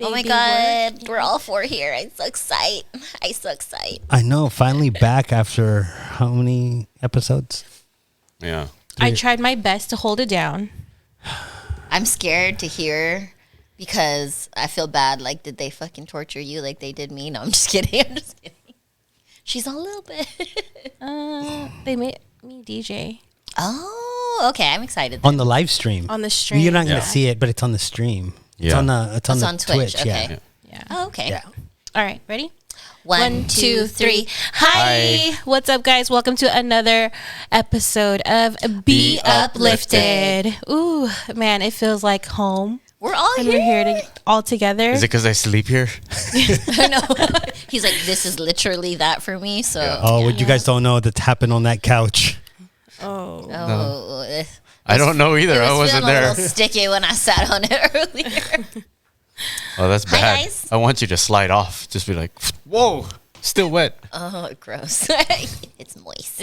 Oh my God, we're all four here. I'm so excited. I know, finally back after how many episodes? Yeah. I tried my best to hold it down. I'm scared to hear because I feel bad. Like, did they fucking torture you like they did me? No, I'm just kidding. She's a little bit. They made me DJ. Oh, okay. I'm excited. On the live stream. On the stream. You're not going to see it, but it's on the stream. Yeah. It's on Twitch. Okay. Yeah. Oh, okay. Yeah. All right, ready? 1, 2, 3. Hi. What's up, guys? Welcome to another episode of Be Uplifted. Ooh, man, it feels like home. We're all And here. we're here all together. Is it because I sleep here? No. He's like, this is literally that for me. So. Yeah. Oh, what you guys don't know that's happened on that couch. Oh. I don't know either. I wasn't feeling a there. little sticky when I sat on it earlier. Oh, that's Hi, bad. guys. I want you to slide off. Just be like, whoa, still wet. Oh, gross. It's moist.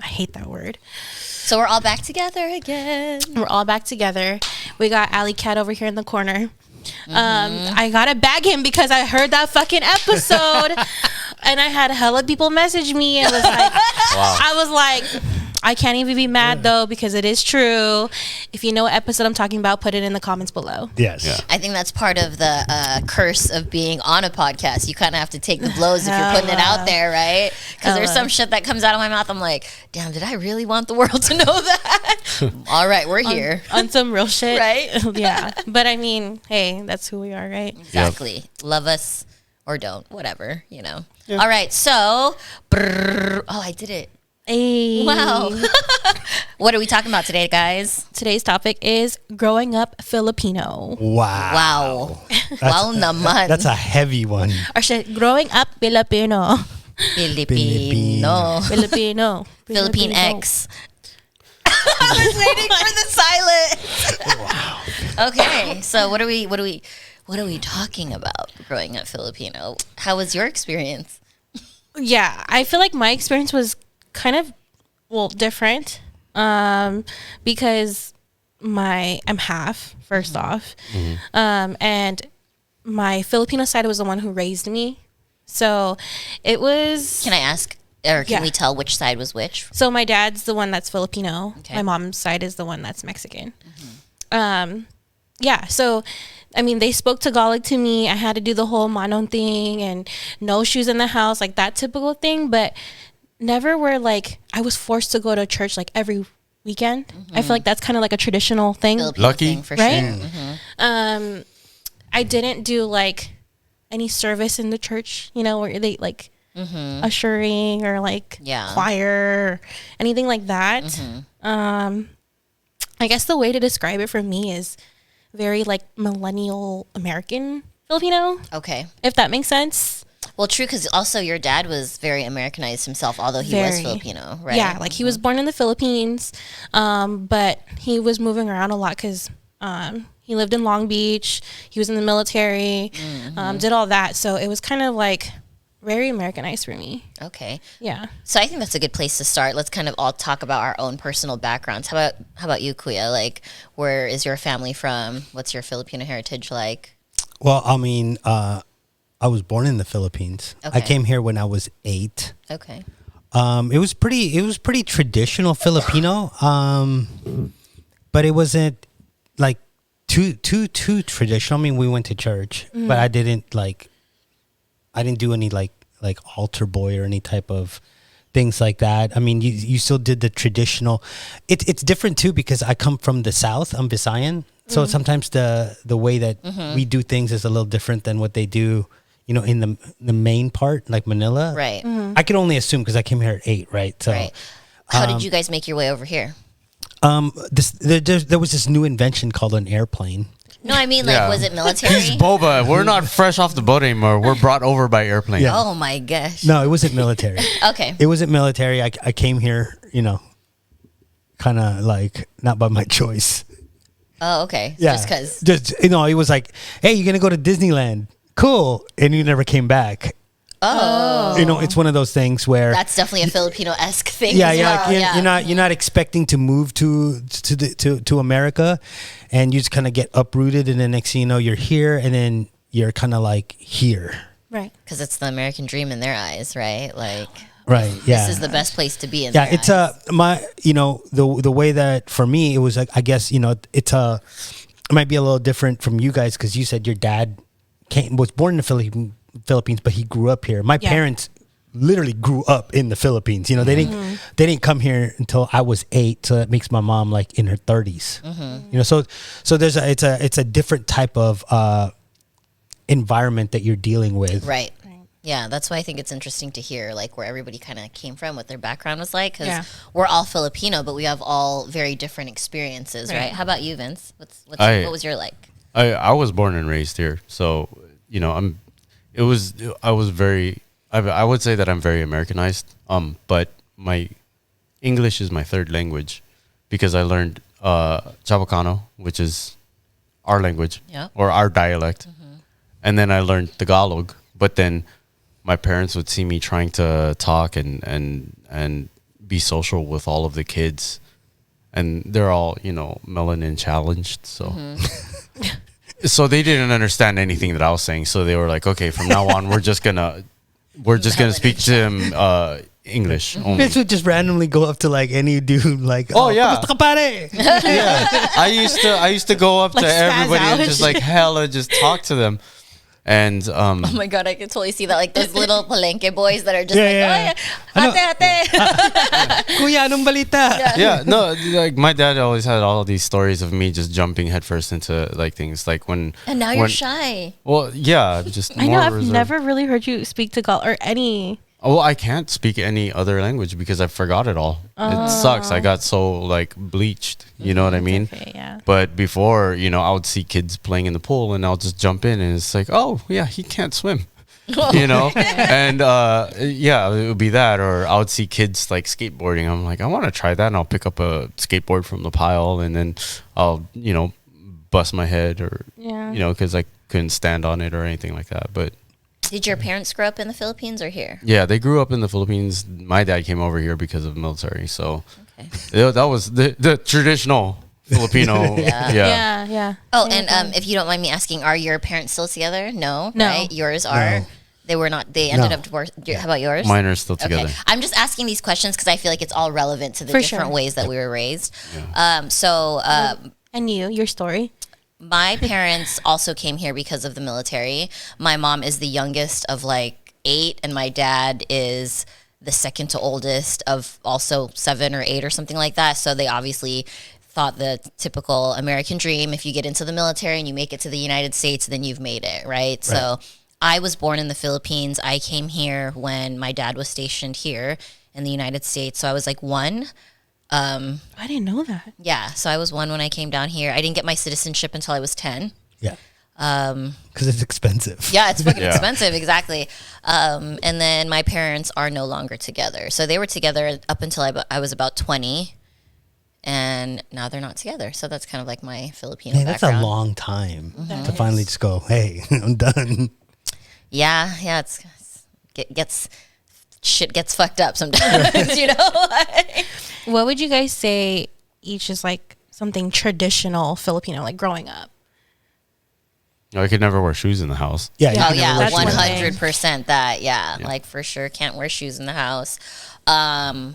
I hate that word. So we're all back together again. We're all back together. We got Alley Cat over here in the corner. I gotta bag him because I heard that fucking episode, and I had hella people message me and was like, I was like, I can't even be mad though because it is true. If you know what episode I'm talking about, put it in the comments below. Yes. Yeah. I think that's part of the curse of being on a podcast. You kind of have to take the blows if you're putting it out there, right? Because there's some shit that comes out of my mouth. I'm like, damn, did I really want the world to know that? All right, we're here. On some real shit. Right? Yeah. But I mean, hey, that's who we are, right? Exactly. Love us or don't, whatever, you know. All right, so, I did it. Hey. Wow. What are we talking about today, guys? Today's topic is growing up Filipino. Wow. Wow naman. That's a heavy one. Or shit, growing up Filipino. Filipino. Filipino. Philippine X. I was waiting for the silence. Wow. Okay, so what are we talking about growing up Filipino? How was your experience? Yeah, I feel like my experience was kind of different because I'm half first off, and my Filipino side was the one who raised me, so it was. Can I ask, or can Yeah. we tell which side was which? So my dad's the one that's Filipino. Okay. My mom's side is the one that's Mexican. Yeah, so I mean, they spoke Tagalog to me. I had to do the whole manon thing and no shoes in the house, like that typical thing. But never were like I was forced to go to church like every weekend. I feel like that's kind of like a traditional thing, Filipino Lucky. thing for right? sure. I didn't do like any service in the church, you know, where they like ushering or like choir or anything like that. I guess the way to describe it for me is very like millennial American Filipino, Okay. if that makes sense. Well, true, because also your dad was very Americanized himself, although he was Very. Filipino, right? Yeah, like he was born in the Philippines, but he was moving around a lot because he lived in Long Beach. He was in the military, did all that. So it was kind of like very Americanized for me. Okay. Yeah. So I think that's a good place to start. Let's kind of all talk about our own personal backgrounds. How about you, Kuya? Like, where is your family from? What's your Filipino heritage like? Well, I mean, I was born in the Philippines. I Okay. came here when I was 8. Okay. It was pretty traditional Filipino. But it wasn't like too traditional. I mean, we went to church, but I didn't do any like altar boy or any type of things like that. I mean, you still did the traditional. It's different too because I come from the South. I'm Visayan, so sometimes the way that we do things is a little different than what they do. You know, in the main part, like Manila. Right. I could only assume because I came here at 8, right? So, Right. How did you guys make your way over here? there was this new invention called an airplane. No, I mean, like, Yeah. was it military? He's boba. We're not fresh off the boat anymore. We're brought over by airplane. Yeah. Oh my gosh. No, it wasn't military. Okay. It wasn't military. I came here, you know, kind of like not by my choice. Oh, okay. Yeah. Just because. It was like, hey, you're going to go to Disneyland. Cool. And you never came back. Oh. You know, it's one of those things where That's definitely a Filipino-esque thing. yeah, as yeah, well. like you're not expecting to move to America, and you just kind of get uprooted, and then next thing you know, you're here, and then you're kind of like here. Right. Because it's the American dream in their eyes, right? Like, Right. Yeah. this is the best place to be in. Yeah, their it's eyes. the way that for me it was like, I guess, it might be a little different from you guys because you said your dad was born in the Philippines, but he grew up here. My parents literally grew up in the Philippines. You know, they didn't come here until I was 8, so that makes my mom like in her 30s. You know, so it's a different type of environment that you're dealing with. Right. Yeah, that's why I think it's interesting to hear like where everybody kind of came from, what their background was like, because we're all Filipino, but we have all very different experiences, right? How about you, Vince? What was your like? I was born and raised here, so you know I would say that I'm very Americanized. But my English is my third language because I learned Chabacano, which is our language or our dialect, and then I learned Tagalog. But then my parents would see me trying to talk and be social with all of the kids, and they're all, you know, melanin challenged, so so they didn't understand anything that I was saying. So they were like, okay, from now on we're just gonna speak to him English only. Vince would just randomly go up to like any dude, like, Oh, yeah. "Kamusta ka, pare?" Yeah, I used to go up Like to spaz everybody and out. just like hella just talk to them. And Oh my god, I can totally see that, like those little palenque boys that are just Yeah, like, yeah. oh yeah, ate. Kuya, anong balita? yeah, no, like my dad always had all these stories of me just jumping headfirst into like things like when. And now you're shy. Well, yeah, just I know. more I've reserved. never really heard you speak Tagalog or any. Oh, I can't speak any other language because I forgot it all. It sucks. I got so like bleached. You know what I mean? Okay, yeah. But before, you know, I would see kids playing in the pool and I'll just jump in and it's like, oh yeah, he can't swim. You know? And yeah, it would be that. Or I would see kids like skateboarding. I'm like, I want to try that, and I'll pick up a skateboard from the pile and then I'll, you know, bust my head or you know, because I couldn't stand on it or anything like that. But Did your parents grow up in the Philippines or here? yeah, they grew up in the Philippines. My dad came over here because of the military. So that was the traditional Filipino. Yeah. Oh, and if you don't mind me asking, are your parents still together? No, No. right? Yours are. No. They were not. They ended No. up divorced. How about yours? Mine are still together. Okay, I'm just asking these questions because I feel like it's all relevant to the For different sure. ways that we were raised. And your story. My parents also came here because of the military. My mom is the youngest of like 8, and my dad is the second to oldest of also 7 or 8 or something like that. So they obviously thought the typical American dream, if you get into the military and you make it to the United States, then you've made it, right? So I was born in the Philippines. I came here when my dad was stationed here in the United States. So I was like 1. I didn't know that. Yeah, so I was 1 when I came down here. I didn't get my citizenship until I was 10. Yeah. Because it's expensive. Yeah, it's fucking Yeah. expensive, exactly. And then my parents are no longer together. So they were together up until I was about 20. And now they're not together. So that's kind of like my Filipino Man, that's background. a long time to finally just go, hey, I'm done. Yeah, shit gets fucked up sometimes, you know? What would you guys say each is like something traditional Filipino, like growing up? I could never wear shoes in the house. Yeah. you Oh can never yeah, wear That's shoes. 100% that. Yeah, like for sure, can't wear shoes in the house.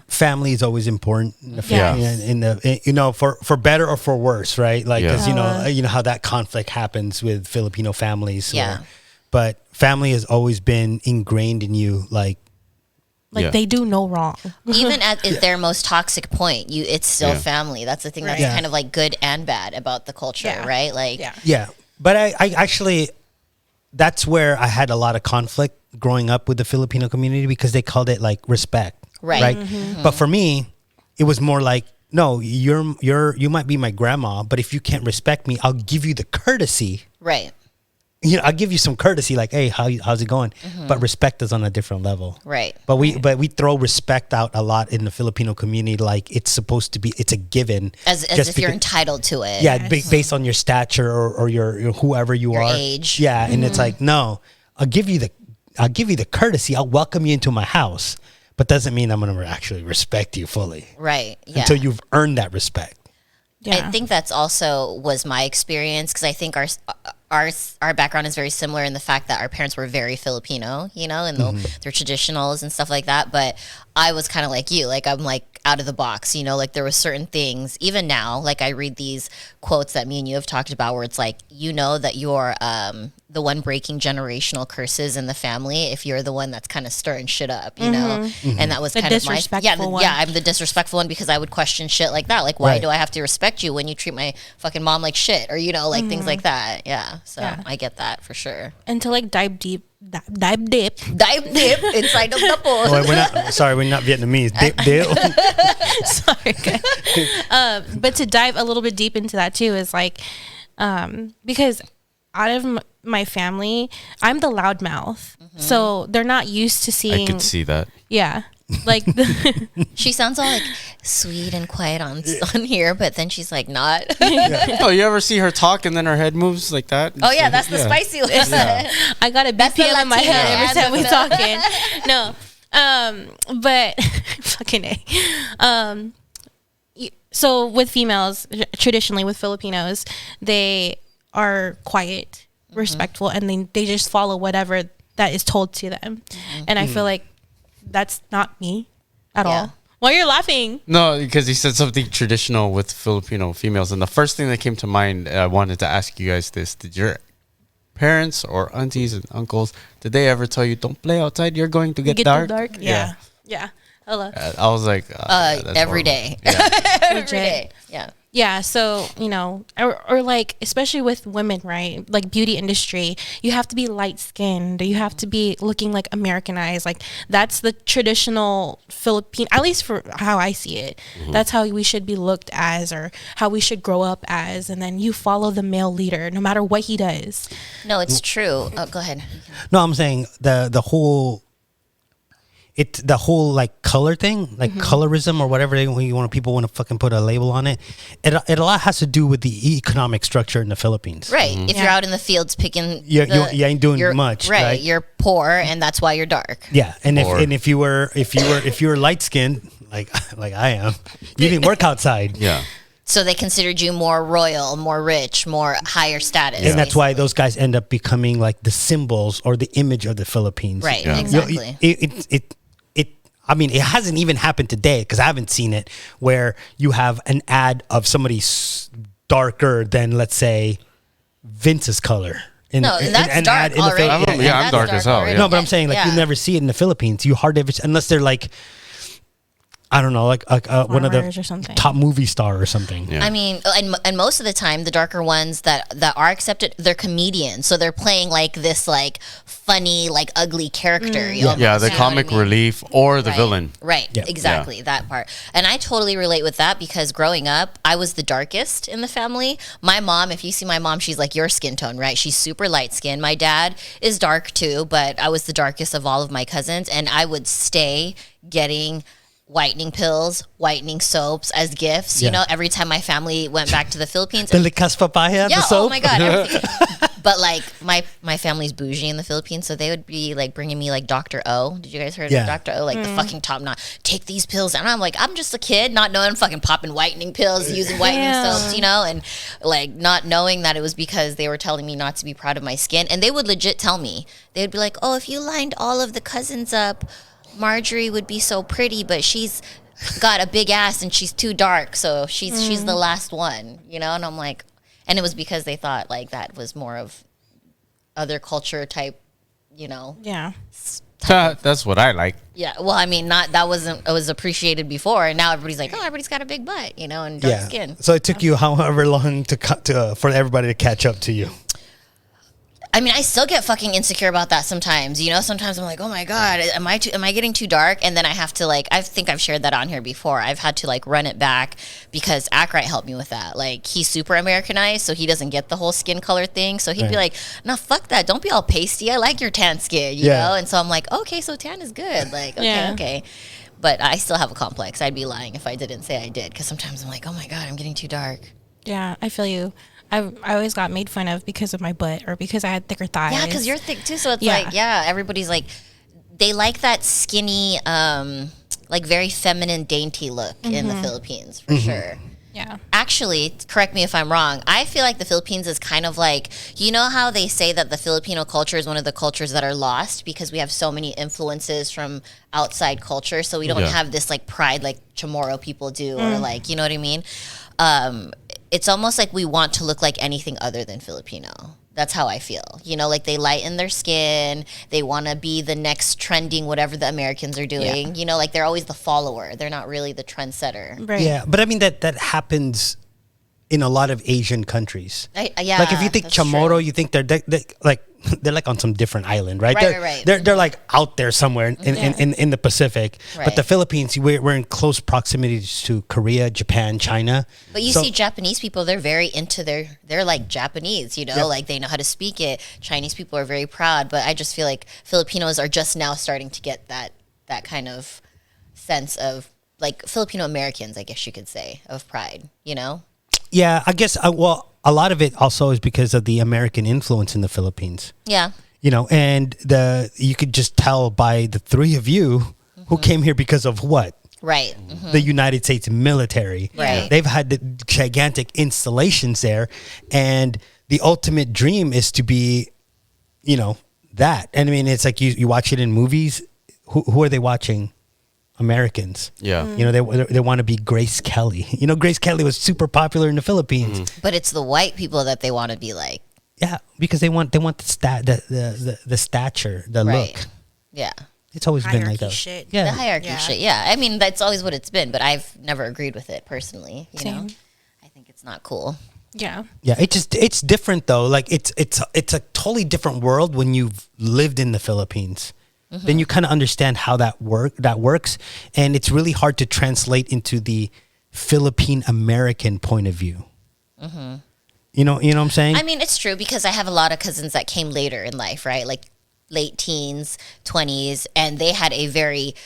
Family is always important in the Yeah. family, in the you know, for better or for worse, right? Like, because Yeah. you know how that conflict happens with Filipino families. Yeah. But family has always been ingrained in you, like. Like Yeah. they do no wrong. Even at their most toxic point, it's still Yeah. family. That's the thing that's Right. Yeah. kind of like good and bad about the culture, Yeah. right? Like, Yeah, but I actually, that's where I had a lot of conflict growing up with the Filipino community because they called it like respect, Right. But for me, it was more like, no, you might be my grandma, but if you can't respect me, I'll give you the courtesy. right, You know, I'll give you some courtesy, like, hey, how's it going? But respect is on a different level. right. But we throw respect out a lot in the Filipino community, like it's supposed to be, it's a given. As just if you're because- entitled to it. Yeah, based on your stature or your whoever you Your are. age. Yeah, and it's like, no, I'll give you I'll give you the courtesy. I'll welcome you into my house, but doesn't mean I'm going to actually respect you fully. Right. Yeah. Until you've earned that respect. Yeah. I think that's also was my experience because I think our background is very similar in the fact that our parents were very Filipino, you know, and their traditionals and stuff like that. But I was kind of like you, like I'm like out of the box, you know, like there was certain things, even now, like I read these quotes that me and you have talked about where it's like, you know, that you're the one breaking generational curses in the family if you're the one that's kind of stirring shit up, you know? And that was the kind of my, one. I'm the disrespectful one because I would question shit like that. Like, why do I have to respect you when you treat my fucking mom like shit or, you know, like things like that. Yeah. So I get that for sure. And to like dive deep inside of the pool. Well, we're not Vietnamese. Dip. Sorry, guys. But to dive a little bit deep into that too is like, because out of my family, I'm the loudmouth, so they're not used to seeing. I could see that. Yeah, like she sounds all like sweet and quiet on here, but then she's like not. Oh, you ever see her talk and then her head moves like that? Oh yeah, that's the spicy one. I got a BPM in my head every time we talking. No, but fucking A. So with females, traditionally with Filipinos, they are quiet, respectful, and they just follow whatever that is told to them. And I feel like that's not me at all. Why are you laughing? No, because he said something traditional with Filipino females. And the first thing that came to mind, I wanted to ask you guys this. Did your parents or aunties and uncles, did they ever tell you, don't play outside, you're going to get dark? Yeah. Hello. I was like, every day. Yeah. Every day. Yeah. Yeah, so, you know, or like, especially with women, right? Like beauty industry, you have to be light skinned. You have to be looking like Americanized. Like that's the traditional Philippine, at least for how I see it. That's how we should be looked as or how we should grow up as. And then you follow the male leader no matter what he does. No, it's true. Oh, go ahead. No, I'm saying the whole like color thing, like colorism or whatever people want to fucking put a label on it. It a lot has to do with the economic structure in the Philippines. Right. If you're out in the fields picking, you ain't doing much. Right. You're poor, and that's why you're dark. Yeah, and if you were light skinned like I am, you didn't work outside. Yeah. So they considered you more royal, more rich, more higher status. And that's why those guys end up becoming like the symbols or the image of the Philippines. Right. Yeah. Exactly. I mean, it hasn't even happened today because I haven't seen it where you have an ad of somebody darker than, let's say, Vince's color. That's dark already. I'm dark as hell. Yeah. No, but I'm saying like you never see it in the Philippines. You hardly ever, unless they're like, I don't know, like one of the top movie star or something. Yeah. I mean, and most of the time, the darker ones that are accepted, they're comedians, so they're playing like this like funny, like ugly character. The comic relief or the villain. Right, exactly, that part. And I totally relate with that because growing up, I was the darkest in the family. My mom, if you see my mom, she's like your skin tone, right? She's super light skinned. My dad is dark too, but I was the darkest of all of my cousins, and I would stay getting whitening pills, whitening soaps as gifts. You know, every time my family went back to the Philippines. The Licas Papaya, the soap? Oh my God. Everything. But like my family's bougie in the Philippines, so they would be like bringing me like Dr. O. Did you guys heard of Dr. O? Like the fucking top notch. Take these pills. And I'm like, I'm just a kid, not knowing fucking popping whitening pills, using whitening soaps, you know, and like not knowing that it was because they were telling me not to be proud of my skin. And they would legit tell me, they would be like, oh, if you lined all of the cousins up, Marjorie would be so pretty, but she's got a big ass and she's too dark, so she's the last one, you know? And I'm like, and it was because they thought like that was more of other culture type, you know? Yeah. That's what I like. Yeah. Well, I mean, it was appreciated before, and now everybody's like, oh, everybody's got a big butt, you know, and dark skin. So it took you however long for everybody to catch up to you. I mean, I still get fucking insecure about that sometimes. You know, sometimes I'm like, oh my God, am I getting too dark? And then I have to like, I think I've shared that on here before. I've had to like run it back because Ackright helped me with that. Like he's super Americanized, so he doesn't get the whole skin color thing. So he'd be like, no, fuck that. Don't be all pasty. I like your tan skin, you know? And so I'm like, okay, so tan is good. Like, okay. But I still have a complex. I'd be lying if I didn't say I did. Because sometimes I'm like, oh my God, I'm getting too dark. Yeah, I feel you. I always got made fun of because of my butt or because I had thicker thighs. Yeah, because you're thick too. So it's everybody's like, they like that skinny, like very feminine, dainty look in the Philippines for sure. Yeah. Actually, correct me if I'm wrong. I feel like the Philippines is kind of like, you know how they say that the Filipino culture is one of the cultures that are lost because we have so many influences from outside culture. So we don't have this like pride like Chamorro people do or like, you know what I mean? It's almost like we want to look like anything other than Filipino. That's how I feel. You know, like they lighten their skin. They want to be the next trending whatever the Americans are doing. Yeah. You know, like they're always the follower. They're not really the trendsetter. Right. Yeah, but I mean that happens in a lot of Asian countries. Yeah, like if you think Chamorro, true. You think they're like on some different island, right? They're like out there somewhere in the Pacific. Right. But the Philippines, we're in close proximity to Korea, Japan, China. But you see Japanese people, they're very into they're like Japanese, you know, like they know how to speak it. Chinese people are very proud, but I just feel like Filipinos are just now starting to get that kind of sense of like Filipino Americans, I guess you could say, of pride, you know? Yeah, I guess, a lot of it also is because of the American influence in the Philippines. Yeah. You know, and you could just tell by the three of you who came here because of what? Right. The United States military. Right. They've had the gigantic installations there, and the ultimate dream is to be, you know, that. And I mean, it's like you watch it in movies. Who are they watching? Americans. Yeah. You know, they want to be Grace Kelly. You know, Grace Kelly was super popular in the Philippines. But it's the white people that they want to be like. Yeah, because they want the stature, the look. Yeah. It's always been like that. Shit. Yeah. The hierarchy shit. Yeah. I mean, that's always what it's been, but I've never agreed with it personally, you know. I think it's not cool. Yeah. Yeah, it's different though. Like it's a totally different world when you've lived in the Philippines. Then you kind of understand how that works, and it's really hard to translate into the Philippine American point of view. You know what I'm saying? I mean, it's true because I have a lot of cousins that came later in life, right? Like late teens, 20s, and they had a very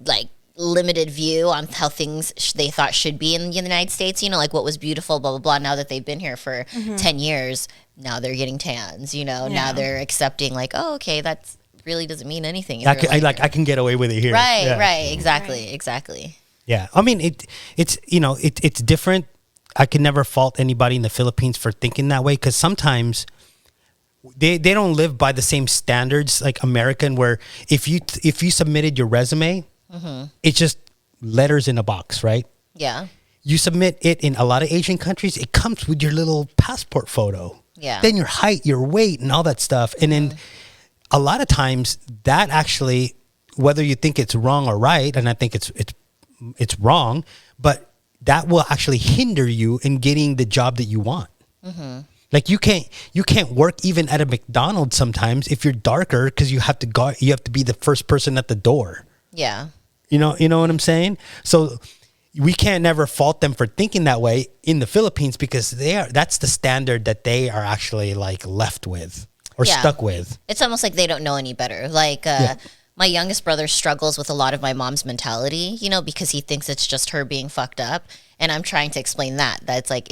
like limited view on how things they thought should be in the United States, you know, like what was beautiful, blah, blah, blah. Now that they've been here for 10 years, now they're getting tans, you know, now they're accepting like, oh, okay, that's really doesn't mean anything. I can get away with it here. Right. Exactly. Yeah. I mean, it's different. I can never fault anybody in the Philippines for thinking that way, because sometimes they don't live by the same standards like American, where if you submitted your resume, it's just letters in a box, right? Yeah. You submit it in a lot of Asian countries, it comes with your little passport photo. Yeah. Then your height, your weight, and all that stuff. And then a lot of times that actually, whether you think it's wrong or right, and I think it's wrong, but that will actually hinder you in getting the job that you want. Like you can't work even at a McDonald's sometimes if you're darker, because you have to be the first person at the door. Yeah. You know what I'm saying? So we can't never fault them for thinking that way in the Philippines, because that's the standard that they are actually like left with. Or stuck with. It's almost like they don't know any better. Like my youngest brother struggles with a lot of my mom's mentality, you know, because he thinks it's just her being fucked up. And I'm trying to explain that it's like,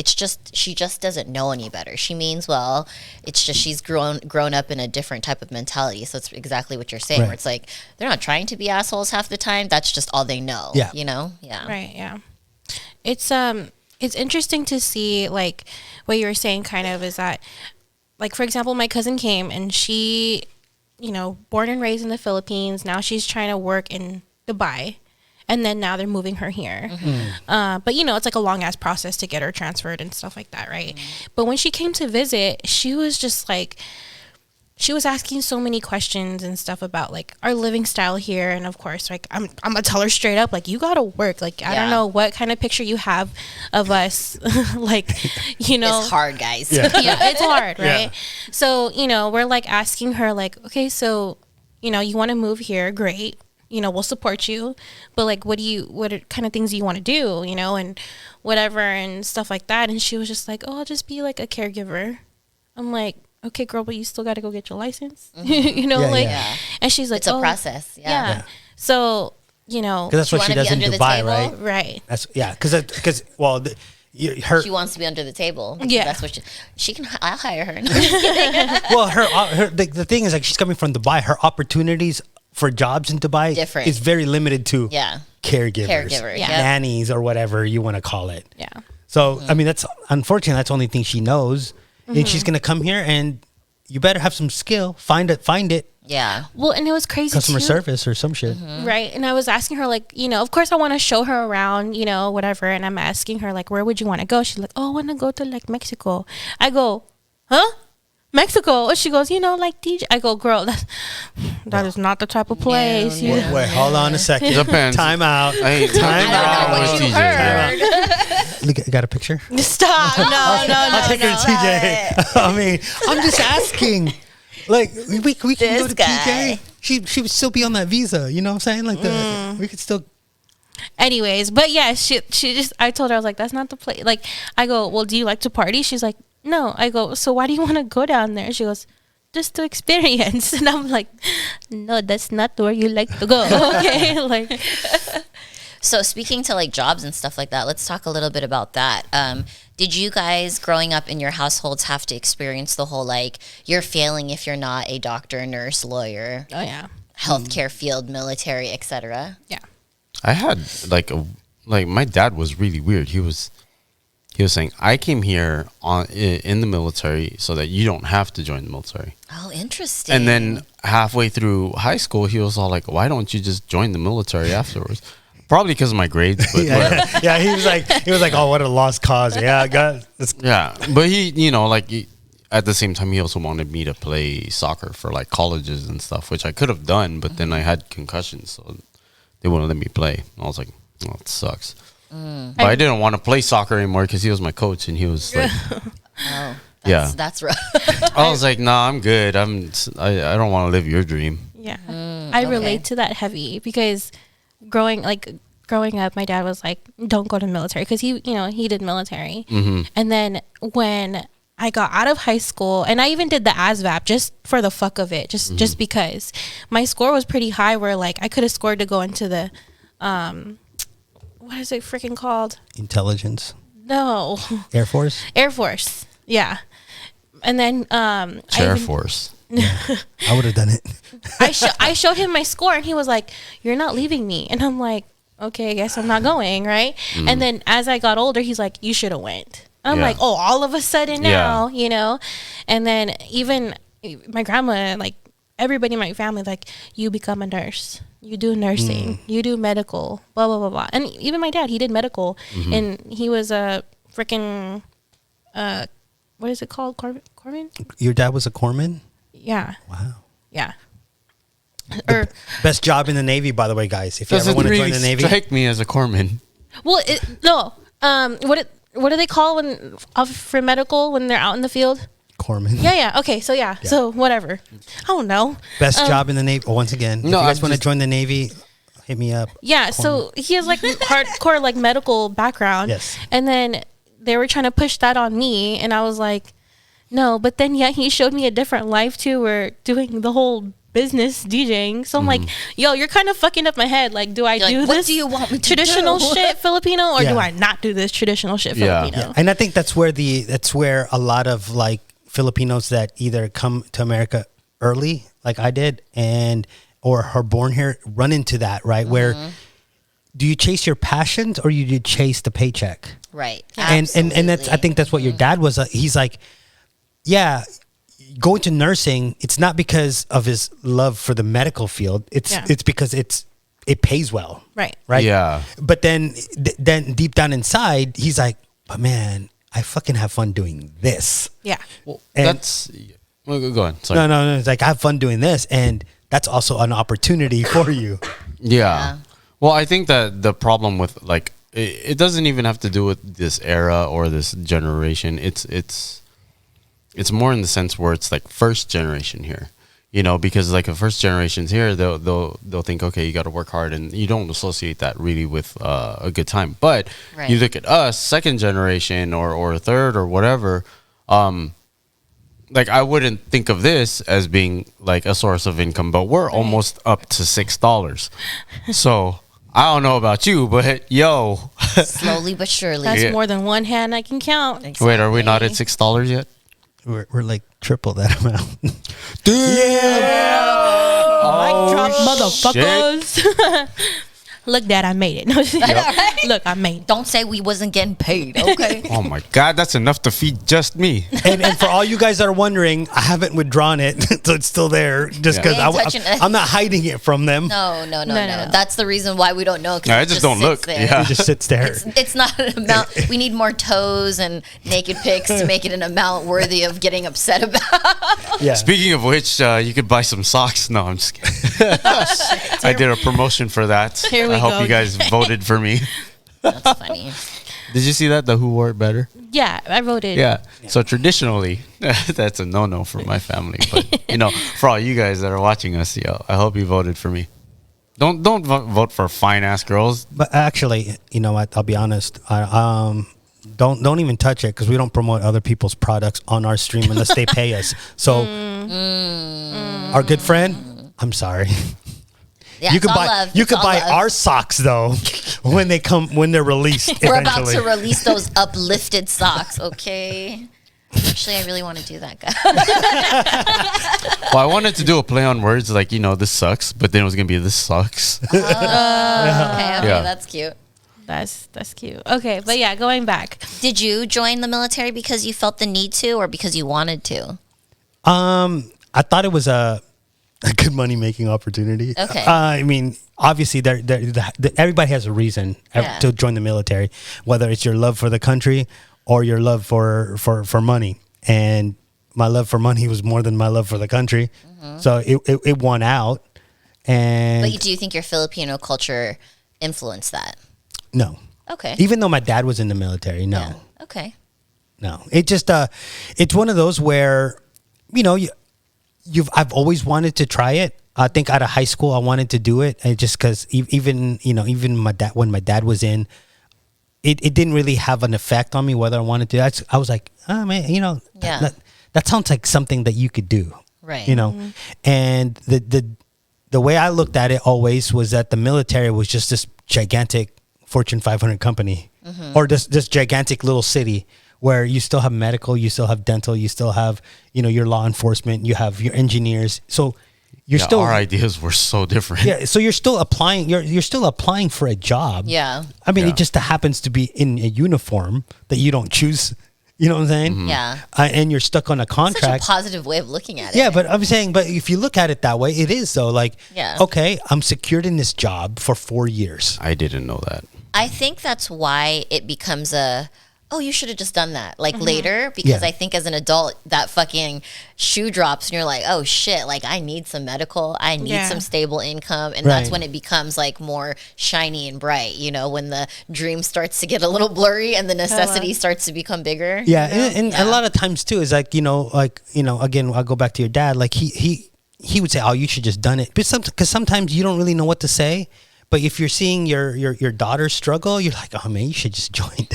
she just doesn't know any better. She means well. It's just she's grown up in a different type of mentality. So it's exactly what you're saying, where it's like they're not trying to be assholes half the time. That's just all they know. Yeah. You know? Yeah. Right. Yeah. It's interesting to see, like what you were saying kind of is that, like, for example, my cousin came and she, you know, born and raised in the Philippines. Now she's trying to work in Dubai. And then now they're moving her here. But, you know, it's like a long ass process to get her transferred and stuff like that, right? But when she came to visit, she was just like, she was asking so many questions and stuff about like our living style here. And of course, like I'm gonna tell her straight up, like, you gotta work. Like, I don't know what kind of picture you have of us. Like, you know, it's hard, guys. Yeah, it's hard, right? Yeah. So, you know, we're like asking her like, okay, so, you know, you want to move here. Great. You know, we'll support you, but like, what kind of things do you want to do, you know, and whatever and stuff like that. And she was just like, oh, I'll just be like a caregiver. I'm like, okay, girl, but you still got to go get your license, you know, and she's like, it's a process. Yeah. So, you know, because that's what she does in Dubai, right? Right. That's because She wants to be under the table. Yeah. That's what she can. I'll hire her. Well, the thing is, like, she's coming from Dubai. Her opportunities for jobs in Dubai is very limited to caregivers, nannies, or whatever you want to call it. Yeah. So, I mean, that's unfortunately, that's the only thing she knows. And she's going to come here, and you better have some skill. Find it. Yeah. Well, and it was crazy Customer service or some shit. Right. And I was asking her, like, you know, of course I want to show her around, you know, whatever. And I'm asking her, like, where would you want to go? She's like, oh, I want to go to, like, Mexico. I go, huh? Mexico? She goes, you know, like DJ. I go, girl, that is not the type of place. No. Wait, hold on a second. Depends. Time out. I Got a picture? Stop. No. I'll take her to TJ. I mean, I'm just asking. Like, we can go to TJ. She would still be on that visa. You know what I'm saying? Like, we could still. Anyways, but yeah, she just, I told her, I was like, that's not the place. Like, I go, well, do you like to party? She's like, no. I go, so why do you want to go down there? She goes, just to experience. And I'm like, no, that's not where you like to go. Okay. Like, so speaking to like jobs and stuff like that, let's talk a little bit about that. Did you guys growing up in your households have to experience the whole, like, you're failing if you're not a doctor, nurse, lawyer, healthcare field, military, etc.? Yeah. I had like my dad was really weird. He was saying, I came here in the military so that you don't have to join the military. Oh, interesting. And then halfway through high school, he was all like, why don't you just join the military afterwards? Probably because of my grades, but yeah, he was like, oh, what a lost cause. Yeah, but he, you know, like at the same time, he also wanted me to play soccer for like colleges and stuff, which I could have done, but then I had concussions, so they wouldn't let me play. I was like, oh, it sucks. But I didn't want to play soccer anymore because he was my coach, and he was like, that's rough. I was like, nah, I'm good. I don't want to live your dream. Yeah, I relate to that heavy because growing up, my dad was like, don't go to the military because he did military. And then when I got out of high school, and I even did the ASVAB just for the fuck of it, just because my score was pretty high, where like I could have scored to go into the what is it freaking called? Intelligence. No. Air Force. Yeah. And then Air Force. Yeah, I would have done it. I showed him my score, and he was like, you're not leaving me. And I'm like, okay, I guess I'm not going, right? And then as I got older, he's like, you should have went. I'm like, oh, all of a sudden now, you know? And then even my grandma, like everybody in my family, like, you become a nurse, you do nursing, you do medical, blah, blah, blah, blah. And even my dad, he did medical, and he was a freaking, what is it called? Corpsman? Your dad was a corpsman? Yeah. Wow. Yeah. Best job in the Navy, by the way, guys. If you ever want to join the Navy, strike me as a corpsman. Well, what do they call when for medical when they're out in the field? Corpsman. Yeah. Okay. So yeah. So whatever. I don't know. Best job in the Navy. Once again, if you guys want to join the Navy, hit me up. Yeah. So he has like hardcore like medical background. Yes. And then they were trying to push that on me, and I was like, no. But then he showed me a different life too. We're doing the whole business DJing. So I'm like, yo, you're kind of fucking up my head. Like, do I do this? What do you want me to traditional do? shit Filipino, or do I not do this traditional shit Filipino? Yeah. And I think that's where a lot of like Filipinos that either come to America early, like I did, or are born here, run into that, right? Where do you chase your passions or you chase the paycheck? Right. And that's, I think that's what your dad was. He's like, yeah, going to nursing, it's not because of his love for the medical field. It's because it pays well. Right. Yeah. But then deep down inside, he's like, but man, I fucking have fun doing this. Yeah. Well, go on. Sorry. No. It's like, I have fun doing this, and that's also an opportunity for you. Yeah. Well, I think that the problem with like it doesn't even have to do with this era or this generation. It's more in the sense where it's like first generation here, you know, because like if first generation's here, they'll think, okay, you got to work hard, and you don't associate that really with a good time. But you look at us, second generation or third or whatever, like I wouldn't think of this as being like a source of income, but we're almost up to $6. So I don't know about you, but yo. Slowly but surely. That's more than one hand I can count. Exactly. Wait, are we not at $6 yet? We're like triple that amount. Mic drop, motherfuckers. Look, Dad, I made it. No, Right? Look, I made it. Don't say we wasn't getting paid, okay? Oh my God, that's enough to feed just me. And for all you guys that are wondering, I haven't withdrawn it, so it's still there. Just because We ain't touching it. I'm not hiding it from them. No. No. That's the reason why we don't know. I just don't look. There. Yeah. It just sits there. It's not an amount. We need more toes and naked pics to make it an amount worthy of getting upset about. Yeah. Speaking of which, you could buy some socks. No, I'm just kidding. I did a promotion for that. Here we I hope go. you guys voted for me. That's funny. Did you see that? The Who Wore It Better? Yeah, I voted. Yeah. So traditionally, that's a no-no for my family. But, for all you guys that are watching us, I hope you voted for me. Don't vote for fine-ass girls. But actually, you know what? I'll be honest. Don't even touch it because we don't promote other people's products on our stream unless they pay us. So, our good friend, I'm sorry. Yeah, You could it's all buy love. you It's could all buy love. our socks though when they're released. We're about eventually. to release those uplifted socks, okay? Actually, I really want to do that, guys. Well, I wanted to do a play on words like, this sucks, but then it was going to be this sucks. Okay, Yeah. that's cute. That's cute. Okay, but yeah, going back. Did you join the military because you felt the need to or because you wanted to? I thought it was a good money making opportunity. Okay. I mean, obviously, everybody has a reason Yeah. to join the military, whether it's your love for the country or your love for money. And my love for money was more than my love for the country, so it won out. And But do you think your Filipino culture influenced that? no, Okay. even though my dad was in the military, no. Yeah. Okay. No, it just it's one of those where I've always wanted to try it. I think out of high school I wanted to do it, and just because even my dad, when my dad was in, it didn't really have an effect on me whether I wanted to. I was like, oh man, Yeah. that sounds like something that you could do, Right. And the way I looked at it always was that the military was just this gigantic Fortune 500 company, or this gigantic little city where you still have medical, you still have dental, you still have your law enforcement, you have your engineers. So you're still our ideas were so different. yeah. So you're still applying. You're still applying for a job. Yeah. I mean, Yeah. it just happens to be in a uniform that you don't choose. You know what I'm saying? Yeah. And you're stuck on a Such a contract. positive way of looking at it. Yeah, but I'm saying, but if you look at it that way, it is though. Like, Yeah. okay, I'm secured in this job for 4 years. I didn't know that. I think that's why it becomes you should have just done that later, because Yeah. I think as an adult that fucking shoe drops and you're like, oh shit, like I need some medical, I need Yeah. some stable income, and that's Right. when it becomes like more shiny and bright, when the dream starts to get a little blurry and the necessity starts to become bigger. Yeah, and a lot of times too is like again, I'll go back to your dad. Like he would say, "Oh, you should just done it," but because sometimes you don't really know what to say. But if you're seeing your daughter struggle, you're like, "Oh man, you should just join."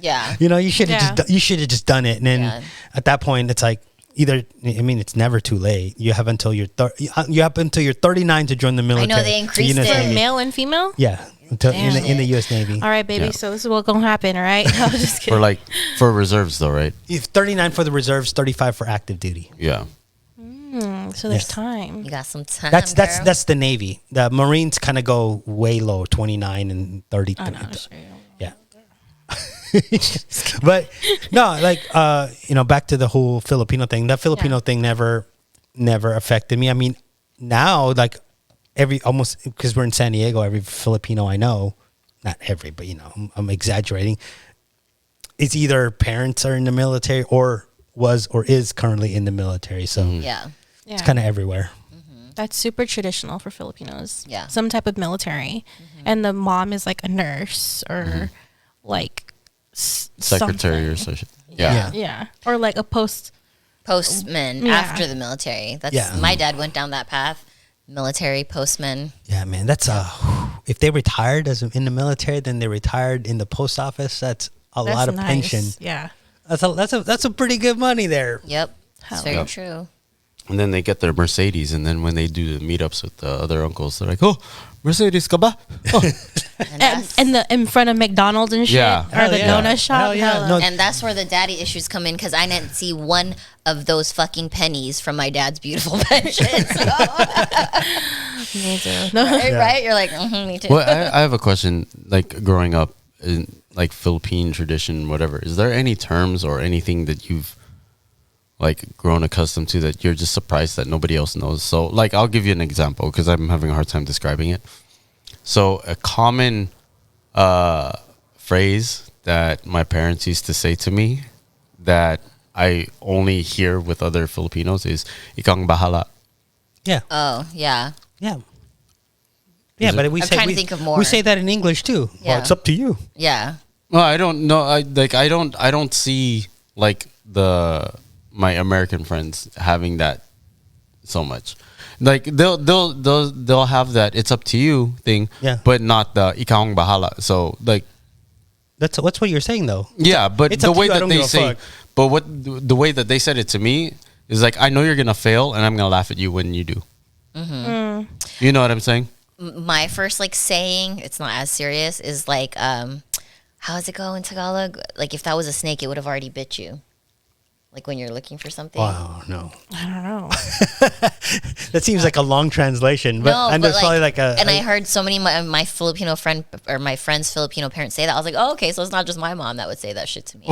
Yeah. You should have Yeah. you should have just done it. And then Yeah. at that point, it's like it's never too late. You have until you're 39 to join the military. they increased The US it. Navy. Male and female? Yeah, until in the U.S. Navy. All right, baby. Yeah. So this is what's gonna happen, all right? I was just kidding. For reserves though, right? If 39 for the reserves, 35 for active duty. Yeah. So there's Yes. time. You got some time. That's girl. the Navy. The Marines kind of go way low, 29 and 30. Yeah. But no, back to the whole Filipino thing. That Filipino thing never affected me. I mean, now almost because we're in San Diego, every Filipino I know, not every, but I'm exaggerating. It's either parents are in the military or was or is currently in the military. So Yeah. it's kind of everywhere. That's super traditional for Filipinos. Yeah. Some type of military. And the mom is like a nurse or like Secretary or something. such. Yeah. Yeah. Or like a Postmen Yeah. after the military. That's Yeah. my dad went down that path. Military postman. Yeah, man, that's if they retired in the military, then they retired in the post office. That's a lot of nice. pension. Yeah. That's a pretty good money there. Yep. That's Hell. very Yep. true. And then they get their Mercedes, and then when they do the meetups with the other uncles, they're like, "Oh, Mercedes ka ba?" Oh. in front of McDonald's and shit, Yeah. or the donut shop. Yeah. No, And that's where the daddy issues come in, because I didn't see one of those fucking pennies from my dad's beautiful pension. So. Me too. Right? You're like, me too. Well, I have a question. Like growing up in like Philippine tradition, whatever, is there any terms or anything that you've like grown accustomed to that you're just surprised that nobody else knows? So like, I'll give you an example because I'm having a hard time describing it. So a common phrase that my parents used to say to me that I only hear with other Filipinos is "Ikang bahala." yeah. Oh, yeah. Yeah. Yeah, but we I'm say trying to think of more. we say that in English too. Yeah. Well, it's up to you. Yeah. Well, I don't know. I don't see like my American friends having that so much. Like they'll have that "it's up to you" thing, Yeah. but not the "ikaw ang bahala." So like, That's what you're saying though. yeah, but It's the up to way you, I that don't they give a say, fuck. but the way that they said it to me is like, I know you're gonna fail, and I'm gonna laugh at you when you do. You know what I'm saying? My first like saying, it's not as serious, is like, how does it go in Tagalog? Like, if that was a snake, it would have already bit you. Like when you're looking for something. Wow, no. I don't know. That seems like a long translation, but and there's probably like a. And I heard so many of my Filipino friend or my friends' Filipino parents say that. I was like, oh, okay, so it's not just my mom that would say that shit to me.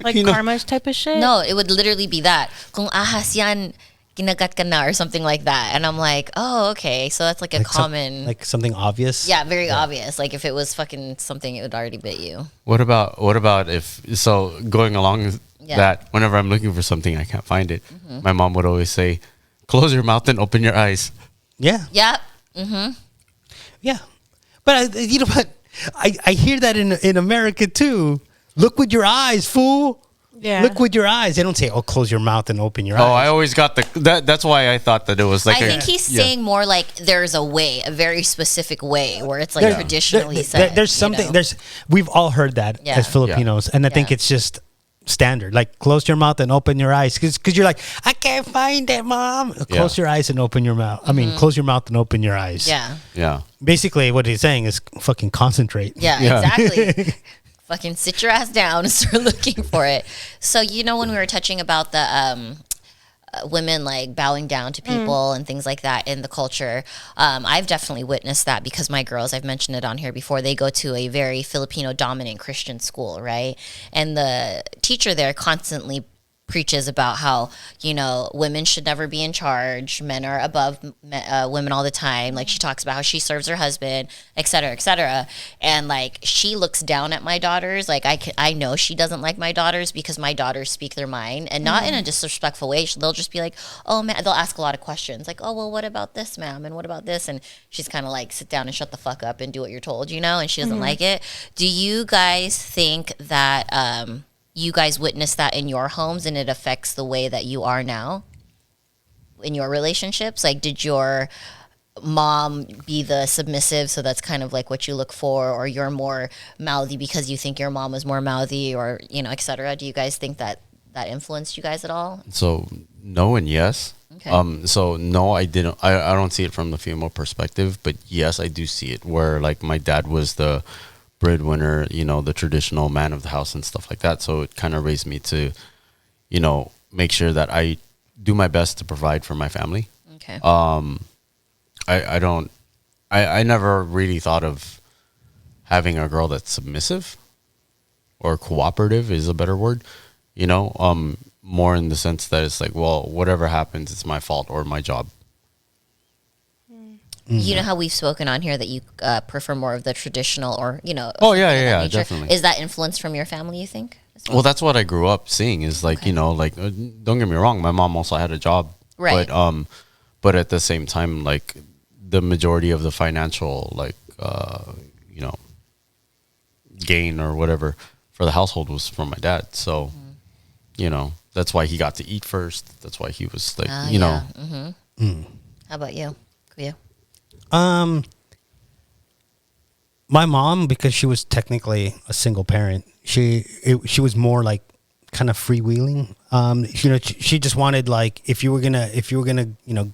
Like karma type of shit. No, it would literally be that. Kung ahas yan, ginagat ka na, or something like that. And I'm like, oh, okay, so that's like a common, like something obvious. yeah, very obvious. Like if it was fucking something, it would already bit you. What about if so going along Yeah. that whenever I'm looking for something I can't find it, my mom would always say, "Close your mouth and open your eyes." Yeah. Yep. Yeah. But you know what? I hear that in America too. Look with your eyes, fool. Yeah. Look with your eyes. They don't say, "Oh, close your mouth and open your Oh, eyes." I always got that's why I thought that it was like I think he's saying more like there's a way, a very specific way where it's like There- traditionally there- said. there's you something. know? We've all heard that Yeah. as Filipinos, and I think Yeah. it's just standard. Like, close your mouth and open your eyes, because you're like, I can't find it, mom. Close your eyes and open your mouth. I mean, close your mouth and open your eyes. Yeah. Yeah. Basically, what he's saying is fucking concentrate. Yeah, Yeah. exactly. Fucking sit your ass down and start looking for it. So, you know, when we were touching about the women like bowing down to people and things like that in the culture, I've definitely witnessed that because my girls, I've mentioned it on here before, they go to a very Filipino dominant Christian school, right? And the teacher there constantly preaches about how, you know, women should never be in charge, men are above women all the time. Like, she talks about how she serves her husband, et cetera, and like she looks down at my daughters. Like, I know she doesn't like my daughters because my daughters speak their mind, and not in a disrespectful way. They'll just be like, oh man, they'll ask a lot of questions like, oh well, what about this, ma'am, and what about this, and she's kind of like, sit down and shut the fuck up and do what you're told, you know, and she doesn't like it. Do you guys think that you guys witness that in your homes and it affects the way that you are now in your relationships? Like, did your mom be the submissive, so that's kind of like what you look for, or you're more mouthy because you think your mom was more mouthy, or, you know, etc.? Do you guys think that influenced you guys at all? So no and yes. Okay. So no, I didn't. I don't see it from the female perspective, but yes, I do see it where like my dad was the breadwinner, you know, the traditional man of the house and stuff like that. So it kind of raised me to, you know, make sure that I do my best to provide for my family. Okay. I never really thought of having a girl that's submissive or cooperative is a better word, you know, more in the sense that it's like, well, whatever happens, it's my fault or my job. You know how we've spoken on here that you prefer more of the traditional, or, you know. Oh, yeah, something of that yeah, nature. definitely. Is that influence from your family, you think? Well, that's what I grew up seeing is like, you know, like, don't get me wrong, my mom also had a job. Right. But at the same time, like, the majority of the financial, like, you know, gain or whatever for the household was from my dad. So, you know, that's why he got to eat first. That's why he was like, you know. How about you, Kuya? My mom, because she was technically a single parent, she was more like kind of freewheeling. You know, she just wanted like if you were gonna you know,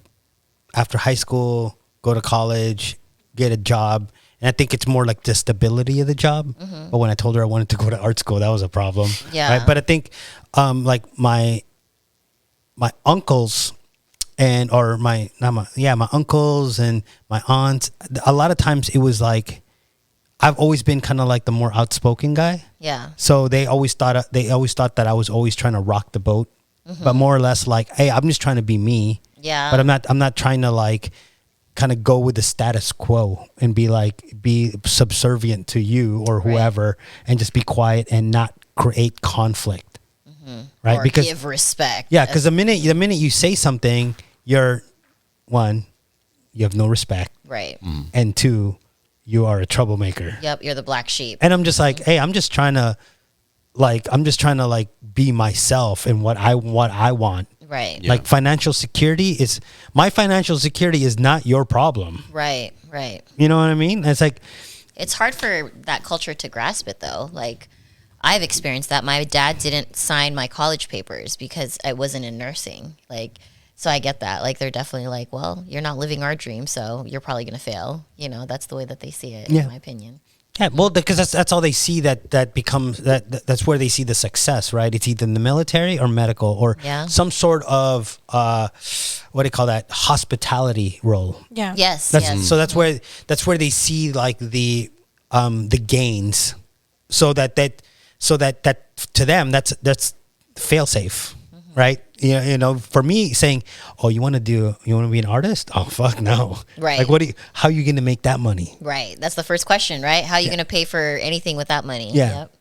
after high school go to college, get a job. And I think it's more like the stability of the job. But when I told her I wanted to go to art school, that was a problem. Yeah. Right? But I think like my uncles my uncles and my aunts, a lot of times it was like I've always been kind of like the more outspoken guy. Yeah. So they always thought that I was always trying to rock the boat. But more or less like, hey, I'm just trying to be me. Yeah. But I'm not trying to like kind of go with the status quo and be subservient to you or whoever and just be quiet and not create conflict. Right? Or because give respect. Yeah, because the minute you say something, you're one, you have no respect. Right. And two, you are a troublemaker. Yep, you're the black sheep. And I'm just like, hey, I'm just trying to be myself and what I want. Right. Yeah. Like financial security is not your problem. Right. Right. You know what I mean? It's like It's hard for that culture to grasp it, though. Like, I've experienced that. My dad didn't sign my college papers because I wasn't in nursing. Like, so I get that. Like, they're definitely like, well, you're not living our dream, so you're probably going to fail. You know, that's the way that they see it, in my opinion. yeah, well, because that's all they see. That's where they see the success, right? It's either in the military or medical or some sort of what do you call that, hospitality role. Yeah. Yes. So that's where they see like the gains, so that to them that's fail safe, right? You know, for me saying, oh, you want to be an artist? Oh, fuck no. Right. Like how are you going to make that money? Right. That's the first question, right? How are you going to pay for anything with that money? Yeah. Yep.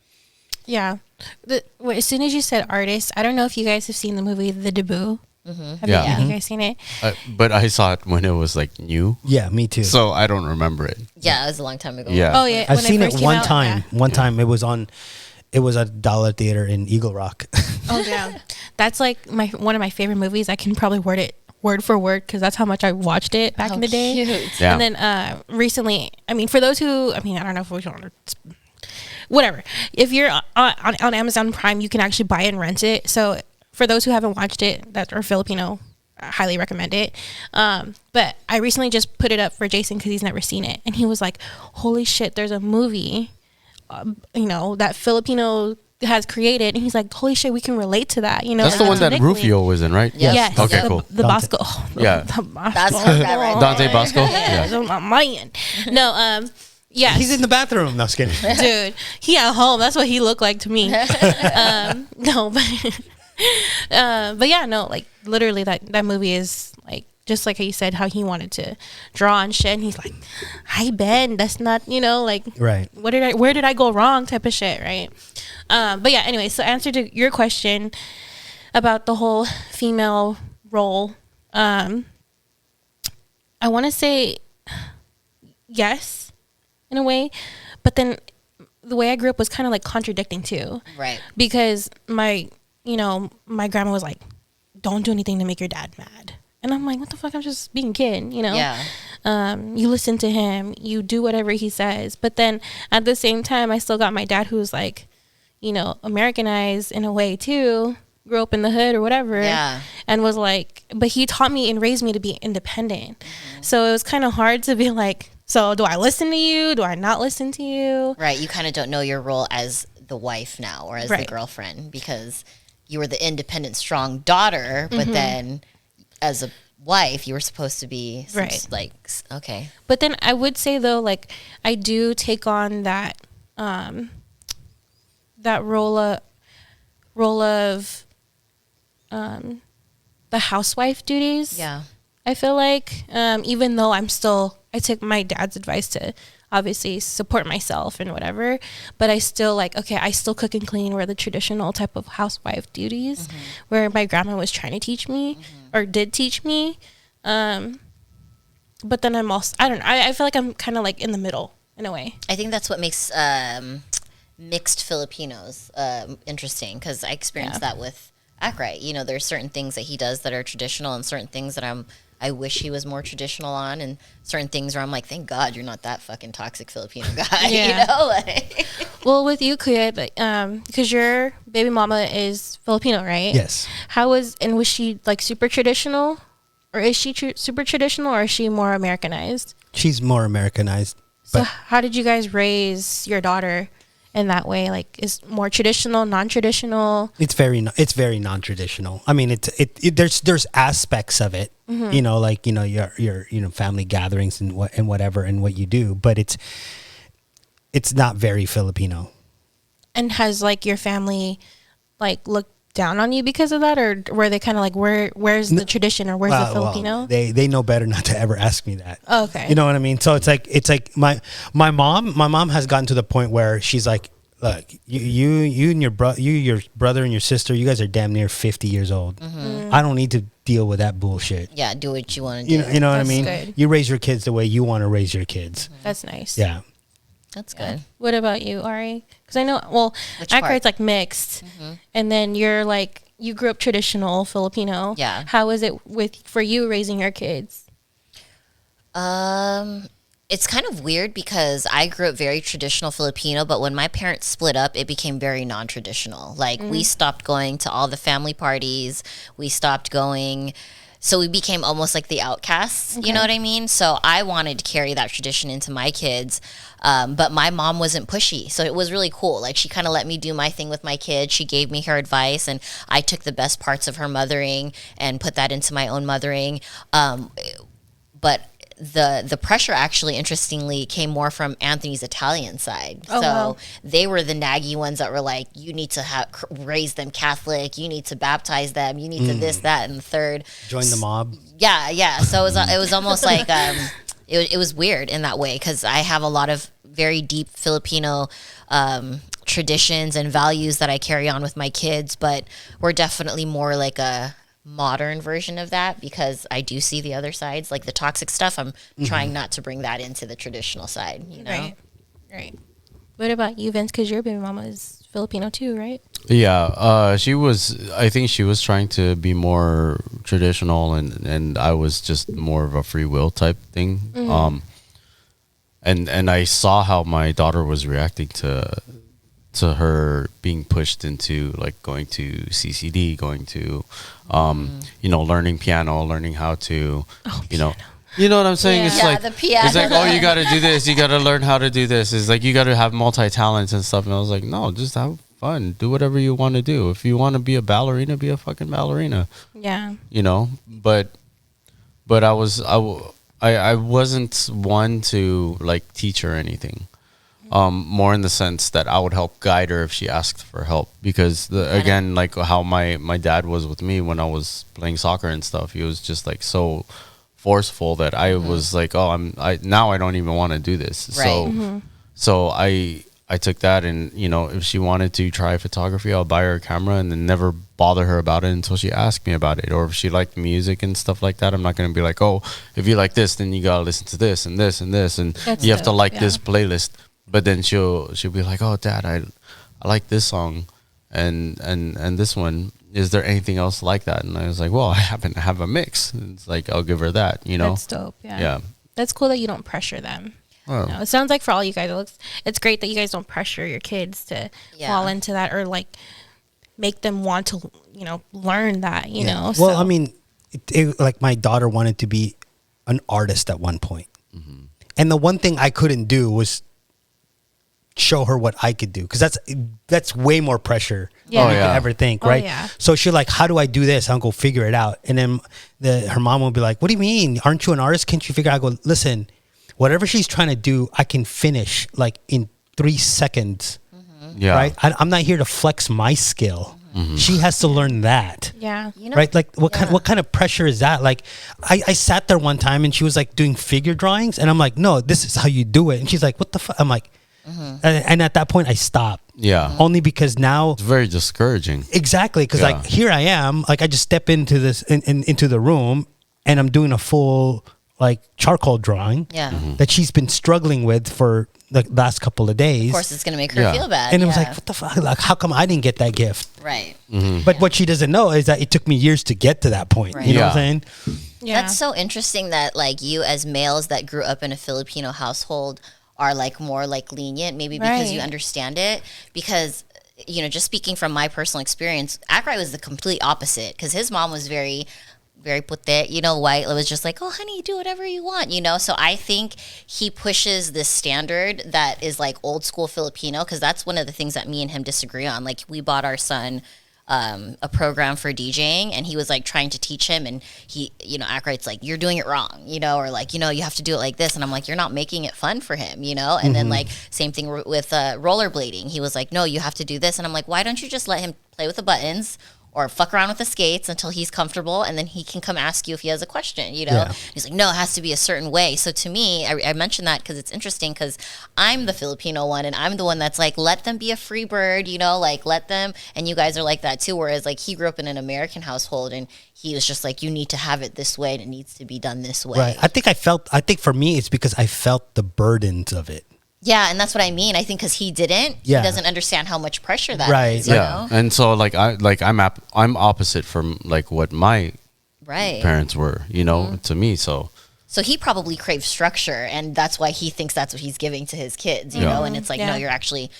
Yeah. As soon as you said artist, I don't know if you guys have seen the movie The Debut. Have you guys seen it? But I saw it when it was like new. Yeah, me too. So I don't remember it. Yeah, it was a long time ago. Yeah. Oh yeah. I've when seen it first came one out, time. yeah. One time it was a dollar theater in Eagle Rock. Oh yeah. That's like one of my favorite movies. I can probably word it word for word because that's how much I watched it back in the day. Cute. Yeah. And then recently, I mean, for those who, I mean, I don't know if we want to, whatever. If you're on Amazon Prime, you can actually buy it and rent it. So for those who haven't watched it that are Filipino, I highly recommend it. But I recently just put it up for Jason because he's never seen it, and he was like, "Holy shit! There's a movie, that Filipino has created," and he's like, "Holy shit, we can relate to that." That's the one that Rufio was in, right? Yes. Okay, cool. The Bosco. Yeah. That's her guy right there. Dante Bosco. Yeah. Man. No. Yeah. He's in the bathroom. No, I'm just kidding. Dude, he at home. That's what he looked like to me. No, but yeah, no, like literally that movie is like just like how you said how he wanted to draw and shit, and he's like, "Hi Ben, that's not like Right. where did I go wrong?" type of shit, right? But yeah, anyway, so answer to your question about the whole female role, I want to say yes in a way, but then the way I grew up was kind of like contradicting too, Right. because my grandma was like, "Don't do anything to make your dad mad." And I'm like, what the fuck? I'm just being a kid, Yeah. You listen to him, you do whatever he says. But then at the same time, I still got my dad who's like, Americanized in a way too, grew up in the hood or whatever. Yeah. And was like, but he taught me and raised me to be independent. So it was kind of hard to be like, so do I listen to you? Do I not listen to you? Right. You kind of don't know your role as the wife now or as the Right. girlfriend because you were the independent, strong daughter, but then as a wife, you were supposed to be Right. okay. But then I would say though, like I do take on that that role of the housewife duties. Yeah. I feel like even though I took my dad's advice to obviously support myself and whatever, but I still I still cook and clean were the traditional type of housewife duties where my grandma was trying to teach me or did teach me. But then I'm also, I don't know, I feel like I'm kind of like in the middle in a way. I think that's what makes mixed Filipinos interesting because I experienced that with act right. You know, there's certain things that he does that are traditional, and certain things that I wish he was more traditional on, and certain things where I'm like, thank God you're not that fucking toxic Filipino guy. Yeah. You know, like. Well, with you, Kuya, but because your baby mama is Filipino, right? Yes. Was she like super traditional, or is she super traditional, or is she more Americanized? She's more Americanized. So how did you guys raise your daughter in that way? Like, is more traditional, non-traditional? It's very non-traditional. I mean, there's aspects of it, you know, like, you know, your family gatherings and whatever and what you do, but it's not very Filipino. And has like your family like looked down on you because of that, or were they kind of like, where's the tradition, or where's the Filipino? Well, they know better not to ever ask me that. Oh, okay. You know what I mean? So it's like my mom has gotten to the point where she's like, look, you and your brother and your sister, you guys are damn near 50 years old. I don't need to deal with that bullshit. Yeah, do what you want to do. You know what I mean? Good. You raise your kids the way you want to raise your kids. That's nice. Yeah. That's good. What about you, Ari? Because I know, well, Akara's like mixed, and then you're like, you grew up traditional Filipino. Yeah. How is it for you raising your kids? It's kind of weird because I grew up very traditional Filipino, but when my parents split up, it became very non-traditional. Like, we stopped going to all the family parties. We stopped going. So we became almost like the outcasts, you know what I mean? So I wanted to carry that tradition into my kids, but my mom wasn't pushy. So it was really cool. Like, she kind of let me do my thing with my kids. She gave me her advice, and I took the best parts of her mothering and put that into my own mothering. But the pressure actually, interestingly, came more from Anthony's Italian side. They were the naggy ones that were like, you need to raise them Catholic, you need to baptize them, you need to this, that, and the third. Join the mob. Yeah. So it was almost like it was weird in that way, because I have a lot of very deep Filipino traditions and values that I carry on with my kids, but we're definitely more like a modern version of that, because I do see the other sides, like the toxic stuff. I'm trying not to bring that into the traditional side, you know? Right. What about you, Vince? Because your baby mama is Filipino too, right? Yeah, I think she was trying to be more traditional, and I was just more of a free will type thing. And I saw how my daughter was reacting to her being pushed into like going to CCD, going to learning piano, learning how to you know what I'm saying? Yeah. It's like the piano. It's like, oh, you got to do this, you got to learn how to do this. It's like you got to have multi talents and stuff. And I was like, no, just have fun, do whatever you want to do. If you want to be a ballerina, be a fucking ballerina. Yeah. You know, but I wasn't one to like teach her anything. More in the sense that I would help guide her if she asked for help, because again, like how my dad was with me when I was playing soccer and stuff, he was just like so forceful that I was like, oh, now I don't even want to do this. Right. So I took that, and if she wanted to try photography, I'll buy her a camera and then never bother her about it until she asked me about it. Or if she liked music and stuff like that, I'm not going to be like, oh, if you like this, then you got to listen to this and this and this, and you have to like this playlist. But then she'll be like, oh, Dad, I like this song and this one. Is there anything else like that? And I was like, well, I happen to have a mix. It's like, I'll give her that, That's dope. Yeah. That's cool that you don't pressure them. Oh. It sounds like for all you guys, it's great that you guys don't pressure your kids to fall into that, or like make them want to, learn that, you know. Well, I mean, like my daughter wanted to be an artist at one point. And the one thing I couldn't do was show her what I could do, because that's way more pressure than you could ever think, right? Yeah. So she's like, how do I do this? I'll go figure it out. And then her mom will be like, what do you mean? Aren't you an artist? Can't you figure out? I go, listen, whatever she's trying to do, I can finish like in 3 seconds. Yeah. Right? I'm not here to flex my skill. She has to learn that. Yeah. Right? Like what kind of pressure is that? Like I sat there one time and she was like doing figure drawings, and I'm like, no, this is how you do it. And she's like, what the fuck? I'm like, and at that point I stopped. Yeah. Only because now it's very discouraging. Exactly. Because like here I am, like I just step into this into the room and I'm doing a full like charcoal drawing. Yeah. That she's been struggling with for the last couple of days. Of course, it's gonna make her feel bad. And it was like, what the fuck? Like, how come I didn't get that gift? Right. But what she doesn't know is that it took me years to get to that point. Right. You know what I'm saying? Yeah. That's so interesting that like you as males that grew up in a Filipino household are like more like lenient, maybe because you understand it. Because, you know, just speaking from my personal experience, Akrai was the complete opposite because his mom was very puti, you know, white. It was just like, oh, honey, do whatever you want, you know? So I think he pushes this standard that is like old school Filipino because that's one of the things that me and him disagree on. Like we bought our son a program for DJing and he was like trying to teach him and he, you know, Akright's like, you're doing it wrong, you know, or like, you know, you have to do it like this. And I'm like, you're not making it fun for him, you know? And then like same thing with rollerblading. He was like, no, you have to do this. And I'm like, why don't you just let him play with the buttons or fuck around with the skates until he's comfortable and then he can come ask you if he has a question, you know? Yeah. He's like, no, it has to be a certain way. So to me, I mentioned that because it's interesting because I'm the Filipino one and I'm the one that's like, let them be a free bird, you know, like let them, and you guys are like that too. Whereas like he grew up in an American household and he was just like, you need to have it this way and it needs to be done this way. Right. I think for me, it's because I felt the burdens of it. Yeah, and that's what I mean. I think because he didn't, he doesn't understand how much pressure that is. You know? And so like I'm opposite from like what my parents were, you know, to me. So he probably craves structure, and that's why he thinks that's what he's giving to his kids, you know. And it's like, no, you're actually,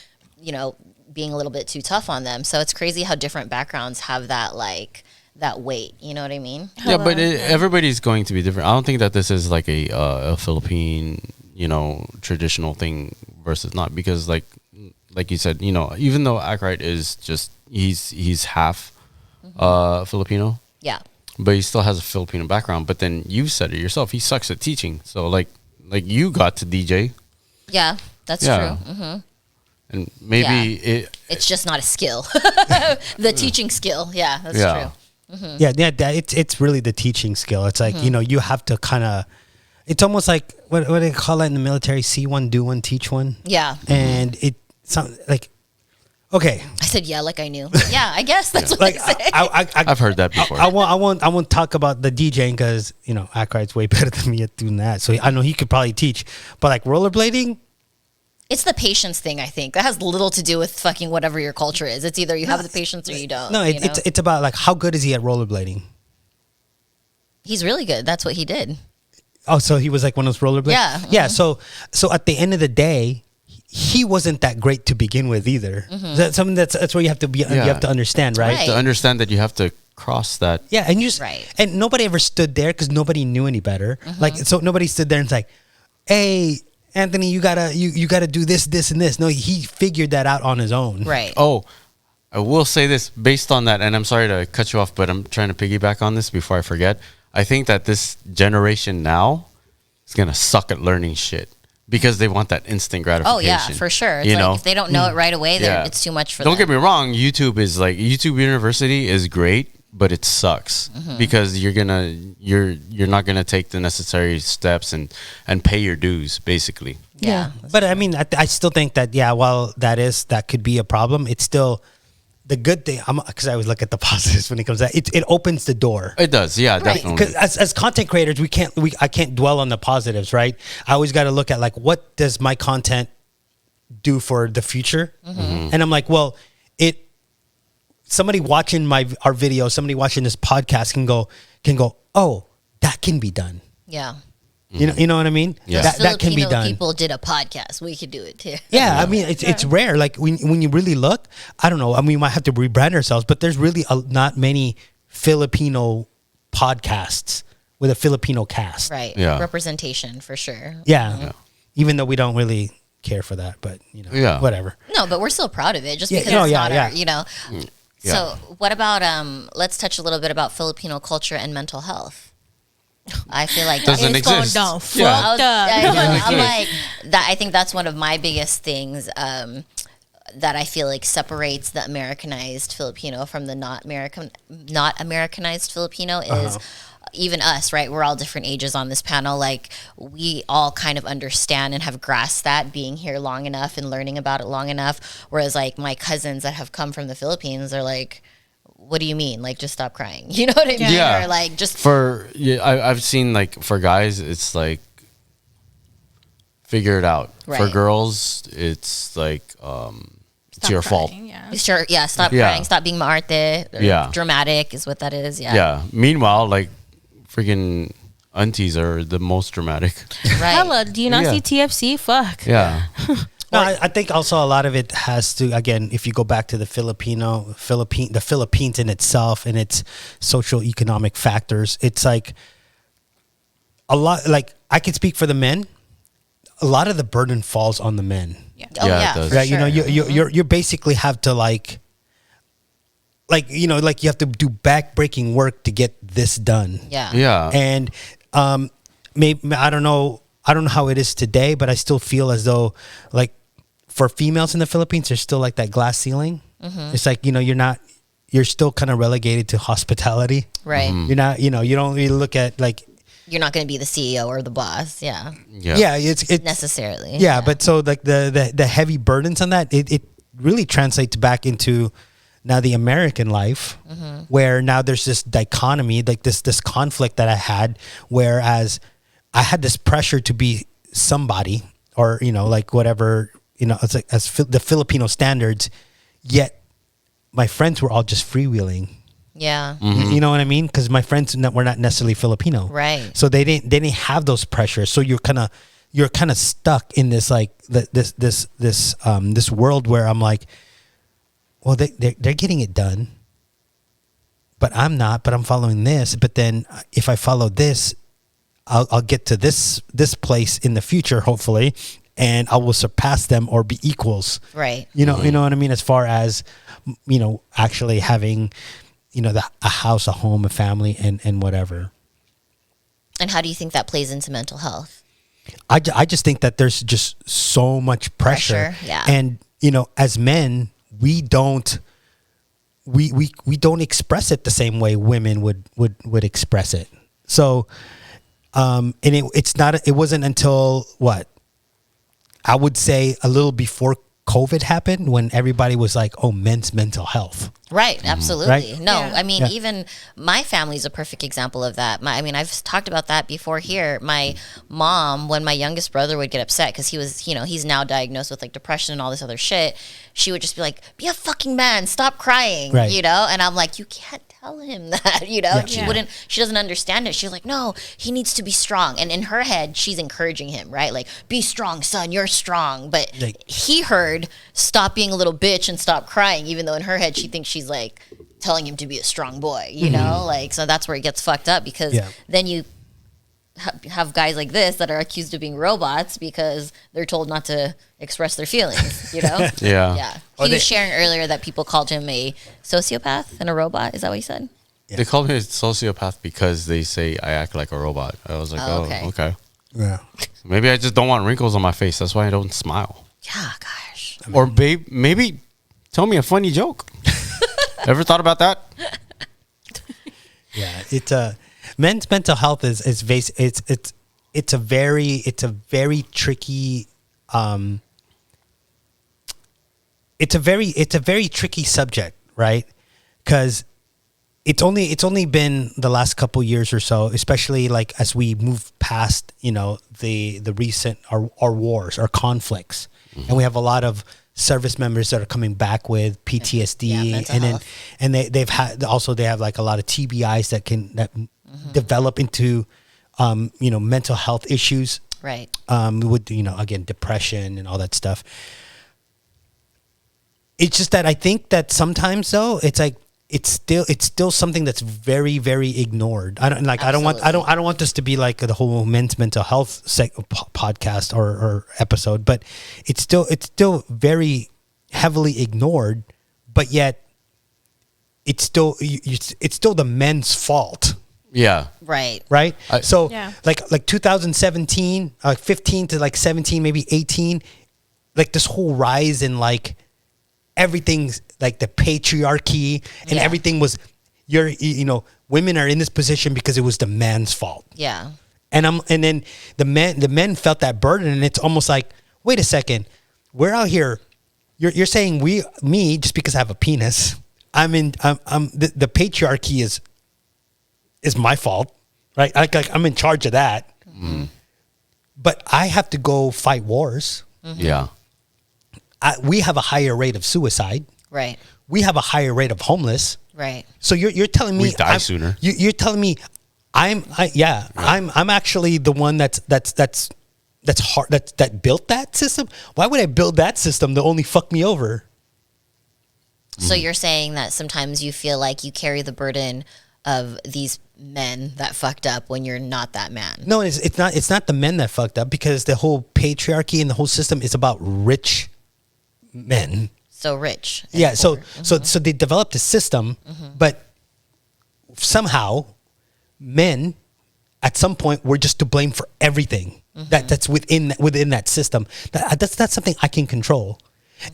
you know, being a little bit too tough on them. So it's crazy how different backgrounds have that like that weight. You know what I mean? Yeah, but everybody's going to be different. I don't think that this is like a Philippine, you know, traditional thing versus not, because like you said, you know, even though Ackright is just he's half Filipino, but he still has a Filipino background. But then you said it yourself, he sucks at teaching. So like you got to DJ. Yeah, that's true. And maybe it's just not a skill. The teaching skill. Yeah, that's true. Yeah, it's really the teaching skill. It's like, you know, you have to kind of, it's almost like, what do they call that in the military? See one, do one, teach one. Yeah. And it sounds like, okay. I said, yeah, like I knew. Yeah, I guess that's what like, I say. I've heard that before. I won't talk about the DJing because, you know, Akright's way better than me at doing that. So I know he could probably teach. But like rollerblading, it's the patience thing, I think. That has little to do with fucking whatever your culture is. It's either you have the patience or you don't. No, you know? it's about like, how good is he at rollerblading? He's really good. That's what he did. Oh, so he was like one of those rollerblades? Yeah. Yeah, so at the end of the day, he wasn't that great to begin with either. That's something that's where you have to be. You have to understand, right? To understand that you have to cross that. Yeah, and you just and nobody ever stood there because nobody knew any better. Like, so nobody stood there and it's like, "Hey, Anthony, you gotta do this, this, and this." No, he figured that out on his own. Right. Oh, I will say this based on that, and I'm sorry to cut you off, but I'm trying to piggyback on this before I forget. I think that this generation now is gonna suck at learning shit because they want that instant gratification. Oh yeah, for sure. It's like if they don't know it right away, it's too much for them. Don't get me wrong. YouTube University is great, but it sucks because you're not gonna take the necessary steps and pay your dues basically. Yeah. But I mean, I still think that while that could be a problem, it's still the good thing. Because I always look at the positives when it comes to that. It opens the door. It does, yeah, definitely. Because as content creators, I can't dwell on the positives, right? I always got to look at like, what does my content do for the future? And I'm like, well, somebody watching our video, somebody watching this podcast can go, oh, that can be done. Yeah. You know what I mean? Yeah. That can be done. People did a podcast. We could do it too. Yeah, I mean, it's rare. Like when you really look, I don't know. I mean, we might have to rebrand ourselves, but there's really not many Filipino podcasts with a Filipino cast. Right. Yeah. Representation for sure. Yeah. Even though we don't really care for that, but you know, whatever. No, but we're still proud of it just because it's not our, you know. Yeah. So what about let's touch a little bit about Filipino culture and mental health. I feel like doesn't exist. Going down. Yeah. I'm like that. I think that's one of my biggest things that I feel like separates the Americanized Filipino from the not Americanized Filipino is even us, right? We're all different ages on this panel. Like we all kind of understand and have grasped that being here long enough and learning about it long enough. Whereas like my cousins that have come from the Philippines are like, what do you mean? Like, just stop crying. You know what I mean? Yeah. Or like, just I've seen like for guys, it's like figure it out. Right. For girls, it's like it's your fault. Yeah. sure, yeah, stop crying, stop being maarte. Dramatic is what that is. Yeah. Yeah. Meanwhile, like freaking aunties are the most dramatic. Right. Hella, do you not see TFC? Fuck. Yeah. No, I think also a lot of it has to, again, if you go back to the the Philippines in itself and its social economic factors, it's like a lot, like I could speak for the men. A lot of the burden falls on the men. Yeah. Oh Yeah, it does. for Right. sure. You basically have to like you have to do back-breaking work to get this done. Yeah. Yeah. And maybe I don't know how it is today, but I still feel as though like for females in the Philippines, there's still like that glass ceiling. It's like, you're still kind of relegated to hospitality. Right. You're not, you don't really look at like, You're not going to be the CEO or the boss. Yeah. yeah, it's Necessarily. yeah. But so like the heavy burdens on that, it really translates back into now the American life, where now there's this dichotomy, like this conflict that I had, whereas I had this pressure to be somebody or, like whatever, it's like the Filipino standards, yet my friends were all just freewheeling. Yeah. You know what I mean? Because my friends were not necessarily Filipino, Right. So they didn't have those pressures. So you're kind of stuck in this like this world where I'm like, well, they're getting it done, but I'm not. But I'm following this. But then if I follow this, I'll get to this place in the future, hopefully, and I will surpass them or be equals. Right. You know what I mean? As far as actually having a house, a home, a family, and whatever. And how do you think that plays into mental health? I just think that there's just so much pressure. Yeah. And as men, we don't express it the same way women would express it. So and it wasn't until what I would say a little before COVID happened when everybody was like, oh, men's mental health. Right, absolutely. Right? No, Yeah. I mean, even my family's a perfect example of that. I've talked about that before here. My mom, when my youngest brother would get upset because he was, he's now diagnosed with like depression and all this other shit, she would just be like, be a fucking man, stop crying, Right. And I'm like, you can't tell him that, Yeah. she doesn't understand it. She's like, no, he needs to be strong. And in her head, she's encouraging him, right? Like, be strong, son, you're strong. But he heard, stop being a little bitch and stop crying, even though in her head, she thinks she's like telling him to be a strong boy, Like, so that's where it gets fucked up because then you have guys like this that are accused of being robots because they're told not to express their feelings, Yeah. Yeah. He was sharing earlier that people called him a sociopath and a robot. Is that what he said? They called me a sociopath because they say I act like a robot. I was like, Oh, oh, okay. okay. Yeah. Maybe I just don't want wrinkles on my face. That's why I don't smile. Yeah, gosh. Or maybe tell me a funny joke. Ever thought about that? Yeah, it's men's mental health is it's a very tricky it's a very tricky subject, right? Because it's only been the last couple years or so, especially like as we move past the recent our wars, our conflicts, and we have a lot of service members that are coming back with PTSD, mental and then health. they have like a lot of TBIs that develop into mental health issues, Right. with again depression and all that stuff. It's just that I think that sometimes though it's like it's still something that's very, very ignored. I don't want this to be like the whole men's mental health podcast or episode, but it's still very heavily ignored. But yet, it's still the men's fault. Yeah. Right. Right. So Yeah. like 2017, 15 to like 17, maybe 18, like this whole rise in like everything's like the patriarchy and everything was women are in this position because it was the man's fault. Yeah. And then the men felt that burden, and it's almost like, wait a second, we're out here. You're saying me just because I have a penis, I'm the patriarchy is my fault, right? Like I'm in charge of that. Mm-hmm. But I have to go fight wars. Mm-hmm. Yeah. We have a higher rate of suicide. Right. We have a higher rate of homeless. Right. So you're telling me we die sooner. You're telling me I'm actually the one that's hard that built that system. Why would I build that system to only fuck me over? So you're saying that sometimes you feel like you carry the burden of these men that fucked up when you're not that man. No, it's not the men that fucked up, because the whole patriarchy and the whole system is about rich men. So rich. Yeah, so they developed a system, but somehow men at some point were just to blame for everything that's within that system. That's not something I can control.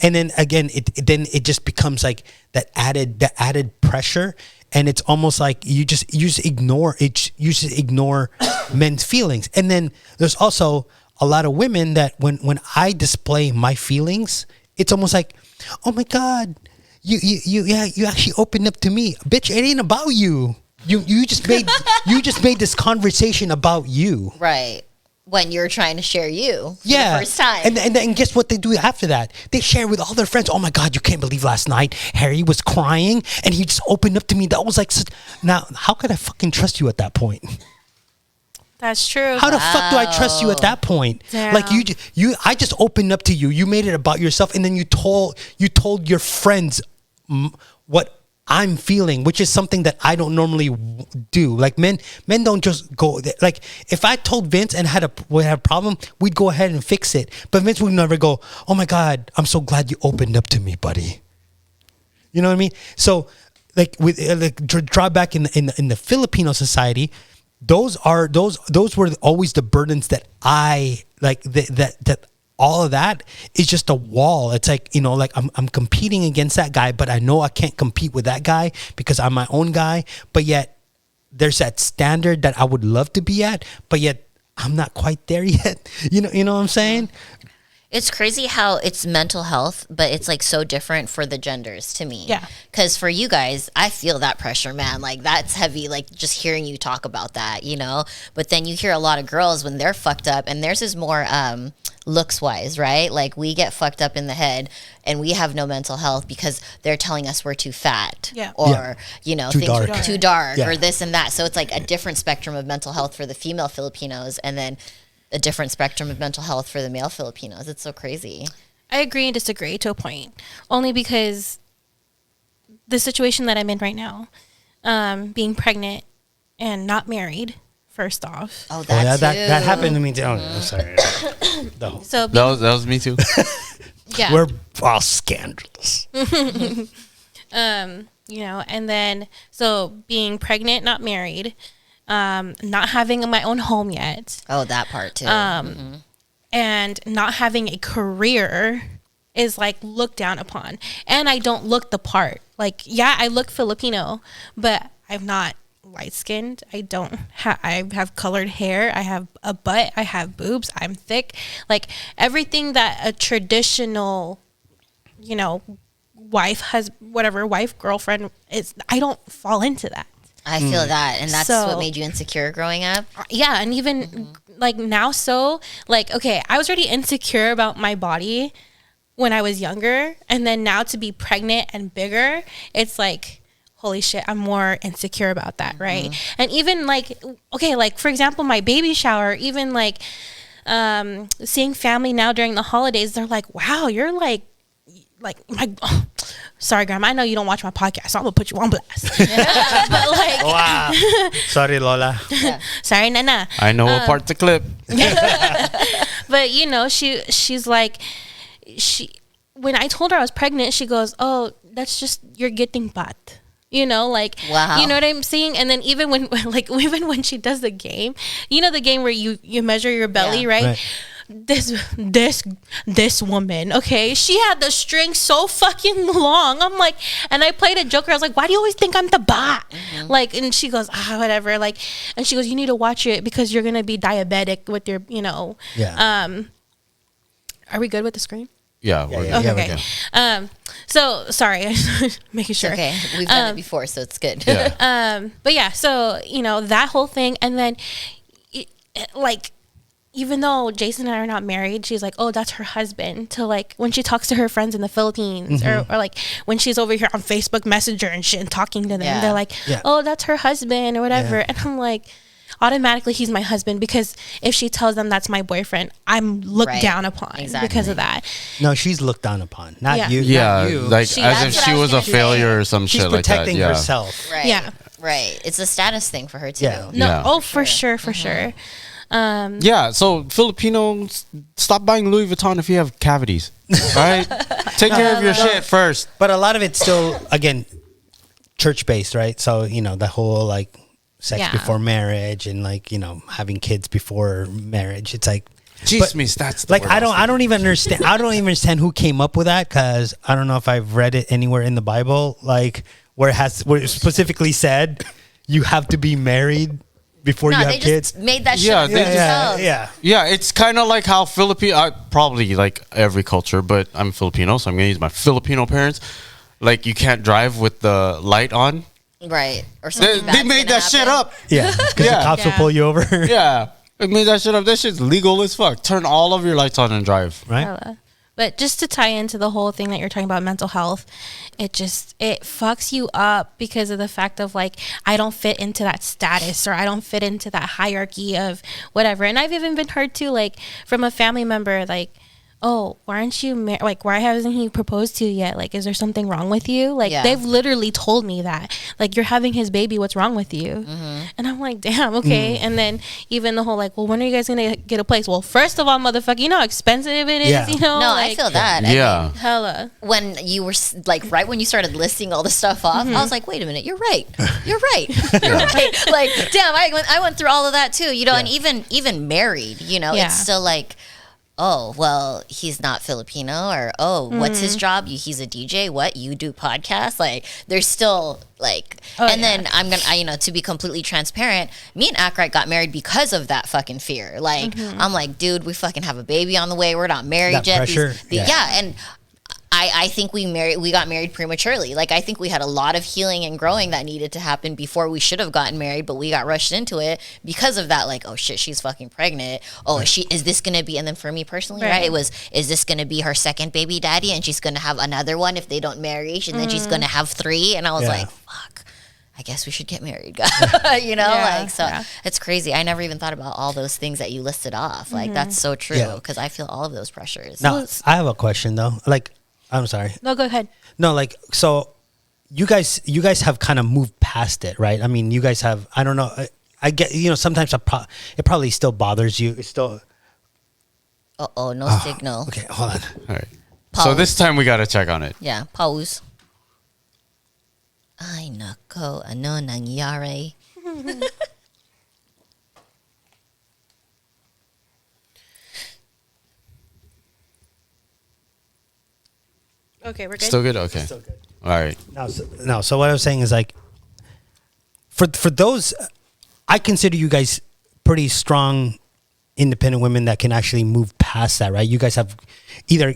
And then again, it just becomes like that added pressure, and it's almost like you just ignore men's feelings. And then there's also a lot of women that when I display my feelings, it's almost like, oh my God, you actually opened up to me, bitch. It ain't about you. You just made this conversation about you, right? When you're trying to share you for the first time. And guess what they do after that? They share with all their friends. Oh my God, you can't believe last night Harry was crying and he just opened up to me. That was like, now how could I fucking trust you at that point? That's true. How the fuck do I trust you at that point? Damn. Like I just opened up to you. You made it about yourself, and then you told your friends what I'm feeling, which is something that I don't normally do. Like men don't just go, like if I told Vince and we had a problem, we'd go ahead and fix it. But Vince would never go, oh my God, I'm so glad you opened up to me, buddy. You know what I mean? So like with drawback in the Filipino society, those were always the burdens that I like, that all of that is just a wall. It's like, like I'm competing against that guy, but I know I can't compete with that guy because I'm my own guy. But yet there's that standard that I would love to be at, but yet I'm not quite there yet. You know what I'm saying? It's crazy how it's mental health, but it's like so different for the genders to me. Yeah. Because for you guys, I feel that pressure, man. Like that's heavy, like just hearing you talk about that, But then you hear a lot of girls when they're fucked up, and theirs is more looks wise, right? Like we get fucked up in the head and we have no mental health because they're telling us we're too fat. Yeah. Or, too dark Yeah. or this and that. So it's like a different spectrum of mental health for the female Filipinos, and then a different spectrum of mental health for the male Filipinos. It's so crazy. I agree and disagree to a point, only because the situation that I'm in right now, being pregnant and not married, first off. Oh, that happened to me too. Oh, I'm sorry. No. So that was me too. yeah, We're all scandalous. And then so being pregnant, not married, not having my own home yet. Oh, that part too. And not having a career is like looked down upon. And I don't look the part. Like, yeah, I look Filipino, but I'm not light skinned. I have colored hair. I have a butt. I have boobs. I'm thick. Like everything that a traditional, wife, girlfriend is, I don't fall into that. I feel that. And that's what made you insecure growing up? Yeah. And even like now, okay, I was already insecure about my body when I was younger. And then now to be pregnant and bigger, it's like, holy shit, I'm more insecure about that, right? And even like, okay, like for example, my baby shower, even like seeing family now during the holidays, they're like, wow, you're like sorry, Grandma, I know you don't watch my podcast, so I'm gonna put you on blast. But like, wow, sorry, Lola. Yeah. Sorry, Nana. I know what part to clip. But she's like, when I told her I was pregnant, she goes, oh, that's just you're getting fat. Like, wow. You know what I'm saying? And then even when she does the game, the game where you measure your belly, right? This woman, okay, she had the string so fucking long. I'm like, and I played a joker. I was like, why do you always think I'm the bot? Like, and she goes, whatever. Like, and she goes, you need to watch it because you're gonna be diabetic with your, Yeah. Are we good with the screen? Yeah. We're yeah, good. Okay. So sorry, making sure. Okay, we've done it before, so it's good. Yeah. But yeah, so that whole thing, and then like, even though Jason and I are not married, she's like, oh, that's her husband. To like when she talks to her friends in the Philippines, or like when she's over here on Facebook Messenger and shit and talking to them, they're like, oh, that's her husband or whatever. And I'm like, automatically he's my husband, because if she tells them that's my boyfriend, I'm looked down upon because of that. No, she's looked down upon, not you. Yeah, not you. like as if she was a failure or some she's shit like that. protecting herself. Right. Yeah. Right. It's a status thing for her too. Yeah. No. Yeah. Oh, for sure. Yeah, so Filipinos, stop buying Louis Vuitton if you have cavities. Right? Take care of your shit first. But a lot of it's still, again, church based, right? So, the whole like sex before marriage and like, having kids before marriage. It's like, Jesus, that's the like word I don't even understand. I don't even understand who came up with that, because I don't know if I've read it anywhere in the Bible, like where it specifically said you have to be married before you have they kids. just made that shit up for they themselves. Yeah, it's kind of like how probably like every culture, but I'm Filipino, so I'm gonna use my Filipino parents. Like, you can't drive with the light on. Right. Or something They made that shit up. Yeah, because the cops will pull you over. Yeah, they made that shit up. That shit's legal as fuck. Turn all of your lights on and drive. Right. But just to tie into the whole thing that you're talking about, mental health, it fucks you up because of the fact of like, I don't fit into that status, or I don't fit into that hierarchy of whatever. And I've even been heard too, like from a family member, like, oh, why aren't you like, why hasn't he proposed to you yet? Like, is there something wrong with you? Like, they've literally told me that, like, you're having his baby, what's wrong with you? And I'm like, damn, okay. And then even the whole like, well, when are you guys gonna get a place? Well, first of all, motherfucker, you know how expensive it is. No, like, I feel that. Yeah. I mean, hella. when you were like, right when you started listing all the stuff off, I was like, wait a minute, you're right. You're right. You're right. Like, damn, I went through all of that too, and even married, it's still like, oh, well, he's not Filipino, or, oh, what's his job? He's a DJ. What? You do podcasts? Like, there's still like, then I'm gonna, to be completely transparent, me and Ackright got married because of that fucking fear. Like, I'm like, dude, we fucking have a baby on the way. We're not married That yet. pressure. And I think we got married prematurely. Like, I think we had a lot of healing and growing that needed to happen before we should have gotten married, but we got rushed into it because of that. Like, oh shit, she's fucking pregnant. Oh, is this gonna be? And then for me personally, right, it was, is this gonna be her second baby daddy, and she's gonna have another one if they don't marry, and then she's gonna have 3? And I was like, fuck, I guess we should get married, it's crazy. I never even thought about all those things that you listed off. Like, that's so true, because I feel all of those pressures. Now, I have a question though. Like, I'm sorry. No, go ahead. No, like, so you guys have kind of moved past it, right? I mean, you guys have, I don't know. I get, sometimes it probably still bothers you. It's still. No signal. Okay, hold on. All right. Pause. So this time we got to check on it. Yeah, pause. Ay, nako, ano nangyari? Okay, we're good. Still good? Okay. Still good. All right. So what I was saying is, like, for those, I consider you guys pretty strong, independent women that can actually move past that, right? You guys have either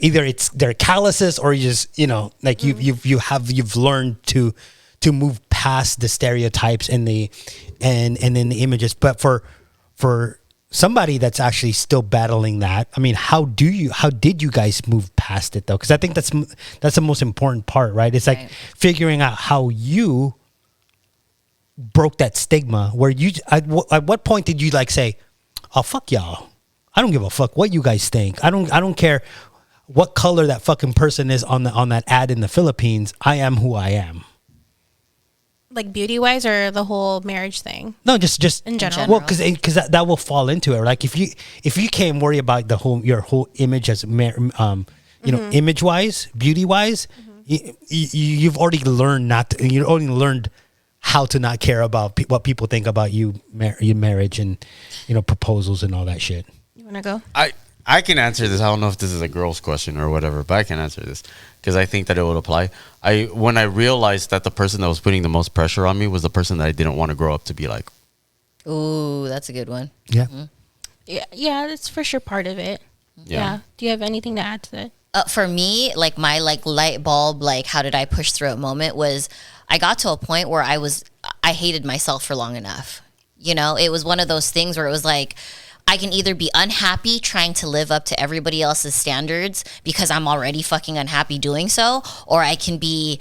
they're calluses, or you just, like you've learned to move past the stereotypes and then the images. But for somebody that's actually still battling that, I mean, how did you guys move past it though? Because I think that's the most important part, right? It's like figuring out how you broke that stigma. Where at what point did you like say, "Oh, fuck y'all, I don't give a fuck what you guys think. I don't care what color that fucking person is on that ad in the Philippines. I am who I am." Like beauty wise, or the whole marriage thing? No, just in general. Well, because that will fall into it. Like if you can't worry about your whole image as image wise, beauty wise, you've already learned you only learned how to not care about what people think about your marriage and proposals and all that shit. You want to go? I can answer this. I don't know if this is a girl's question or whatever, but I can answer this because I think that it would apply. When I realized that the person that was putting the most pressure on me was the person that I didn't want to grow up to be like. Ooh, that's a good one. Yeah. Yeah, that's for sure part of it. Yeah. Do you have anything to add to that? For me, like my like light bulb, like how did I push through it moment was I got to a point where I hated myself for long enough. You know, it was one of those things where it was like, I can either be unhappy trying to live up to everybody else's standards because I'm already fucking unhappy doing so, or I can be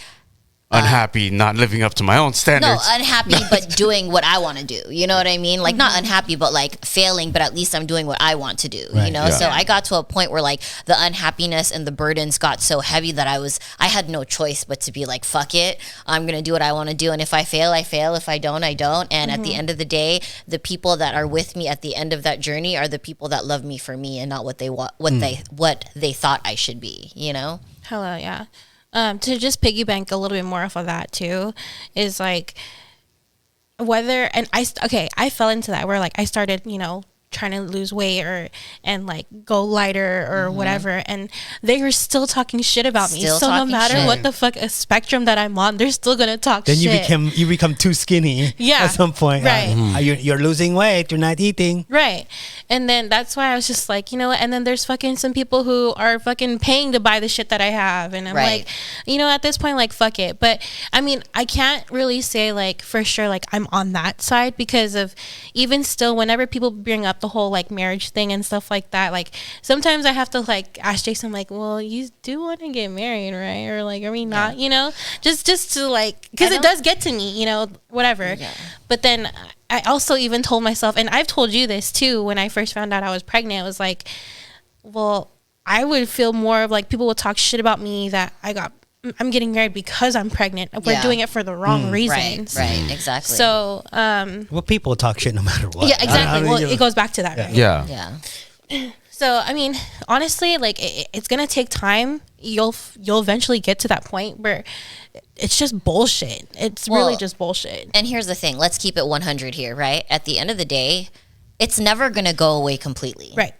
unhappy not living up to my own standards. No, unhappy but doing what I want to do. You know what I mean? Like not unhappy but like failing, but at least I'm doing what I want to do. Right. You know? Yeah. So I got to a point where like the unhappiness and the burdens got so heavy that I had no choice but to be like, fuck it. I'm gonna do what I want to do. And if I fail, I fail. If I don't, I don't. And at the end of the day, the people that are with me at the end of that journey are the people that love me for me and not what they want what they thought I should be, you know? Hello, yeah. To just piggyback a little bit more off of that too, is like I fell into that where like I started, you know, trying to lose weight and like go lighter or whatever, and they were still talking shit about me. So no matter what the fuck a spectrum that I'm on, they're still gonna talk then shit. Then you become too skinny. Yeah, at some point, right? You're losing weight. You're not eating. Right, and then that's why I was just like, you know what? And then there's fucking some people who are fucking paying to buy the shit that I have, and I'm like, you know, at this point, like, fuck it. But I mean, I can't really say like for sure like I'm on that side because of even still whenever people bring up the whole like marriage thing and stuff like that, like sometimes I have to like ask Jason like, well, you do want to get married, right? Or like, are we not, you know, just to like, because it does get to me, you know, whatever. But then I also even told myself, and I've told you this too, when I first found out I was pregnant, it was like, well, I would feel more of like people would talk shit about me that I'm getting married because I'm pregnant. We're doing it for the wrong reasons. Right, exactly. So, well, people talk shit no matter what. Yeah, exactly. Well, it goes back to that, right? Yeah. So, I mean, honestly, like it's gonna take time. You'll eventually get to that point where it's just bullshit. It's really just bullshit. And here's the thing. Let's keep it 100 here, right? At the end of the day, it's never gonna go away completely. Right.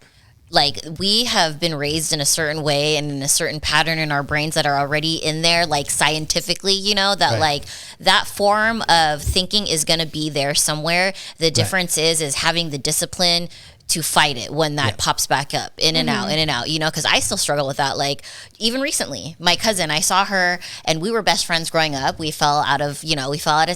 Like we have been raised in a certain way and in a certain pattern in our brains that are already in there, like scientifically, you know, that like that form of thinking is going to be there somewhere. The difference is having the discipline to fight it when that pops back up in and out, you know, because I still struggle with that. Like even recently, my cousin, I saw her and we were best friends growing up. We fell out of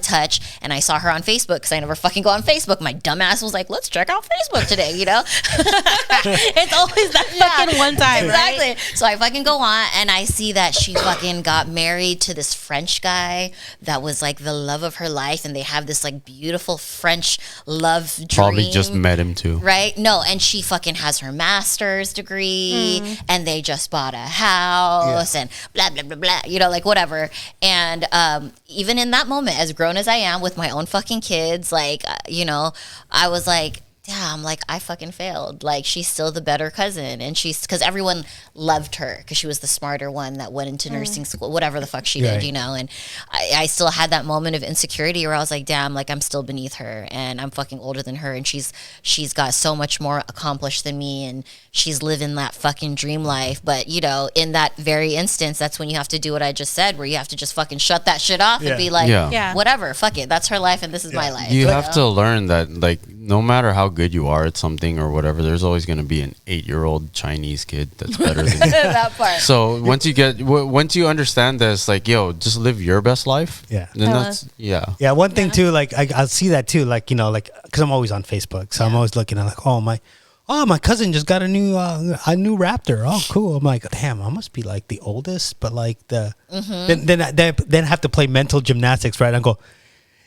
touch, and I saw her on Facebook because I never fucking go on Facebook. My dumb ass was like, let's check out Facebook today, you know? It's always that fucking one time. Exactly. Right? So I fucking go on and I see that she fucking got married to this French guy that was like the love of her life, and they have this like beautiful French love dream. Probably just met him too. Right? No, and she fucking has her master's degree, and they just bought a house, and blah, blah, blah, blah, you know, like whatever. And even in that moment, as grown as I am with my own fucking kids, like, you know, I was like, damn, like I fucking failed. Like she's still the better cousin, and because everyone loved her because she was the smarter one that went into nursing school, whatever the fuck she did, you know. And I still had that moment of insecurity where I was like, damn, like I'm still beneath her, and I'm fucking older than her, and she's got so much more accomplished than me, and she's living that fucking dream life. But you know, in that very instance, that's when you have to do what I just said, where you have to just fucking shut that shit off and be like, whatever, fuck it, that's her life and this is my life. You have to learn that, like, no matter how good you are at something or whatever, there's always going to be an 8-year-old Chinese kid that's better than you. That part. So once you understand that, it's like, yo, just live your best life. Yeah. Then that's one thing too, like I'll see that too, like, you know, like because I'm always on Facebook, so I'm always looking at like, my cousin just got a new Raptor. Oh, cool. I'm like, damn, I must be like the oldest, but like then I have to play mental gymnastics, right? I go,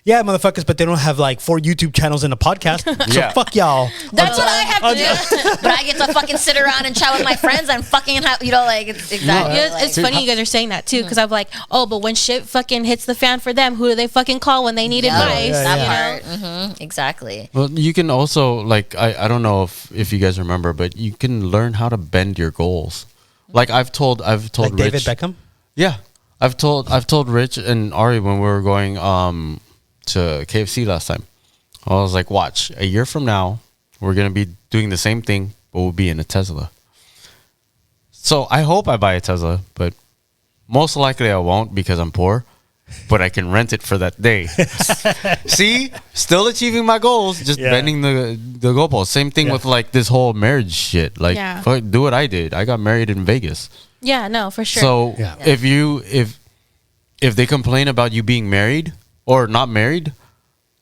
yeah, motherfuckers, but they don't have like 4 YouTube channels and a podcast. So fuck y'all. That's what I have to do. But I get to fucking sit around and chat with my friends and fucking, you know, like, it's exactly. It's funny you guys are saying that too, because I'm like, but when shit fucking hits the fan for them, who do they fucking call when they need advice? That part. Exactly. Well, you can also, like, I don't know if you guys remember, but you can learn how to bend your goals. Like I've told like Rich, David Beckham? Yeah. I've told Rich and Ari when we were going to KFC last time. I was like, watch, a year from now, we're going to be doing the same thing, but we'll be in a Tesla. So I hope I buy a Tesla, but most likely I won't because I'm poor, but I can rent it for that day. See, still achieving my goals, just bending the goalpost. Same thing with like this whole marriage shit. Like, fuck, do what I did. I got married in Vegas. Yeah, no, for sure. So Yeah. if they complain about you being married or not married,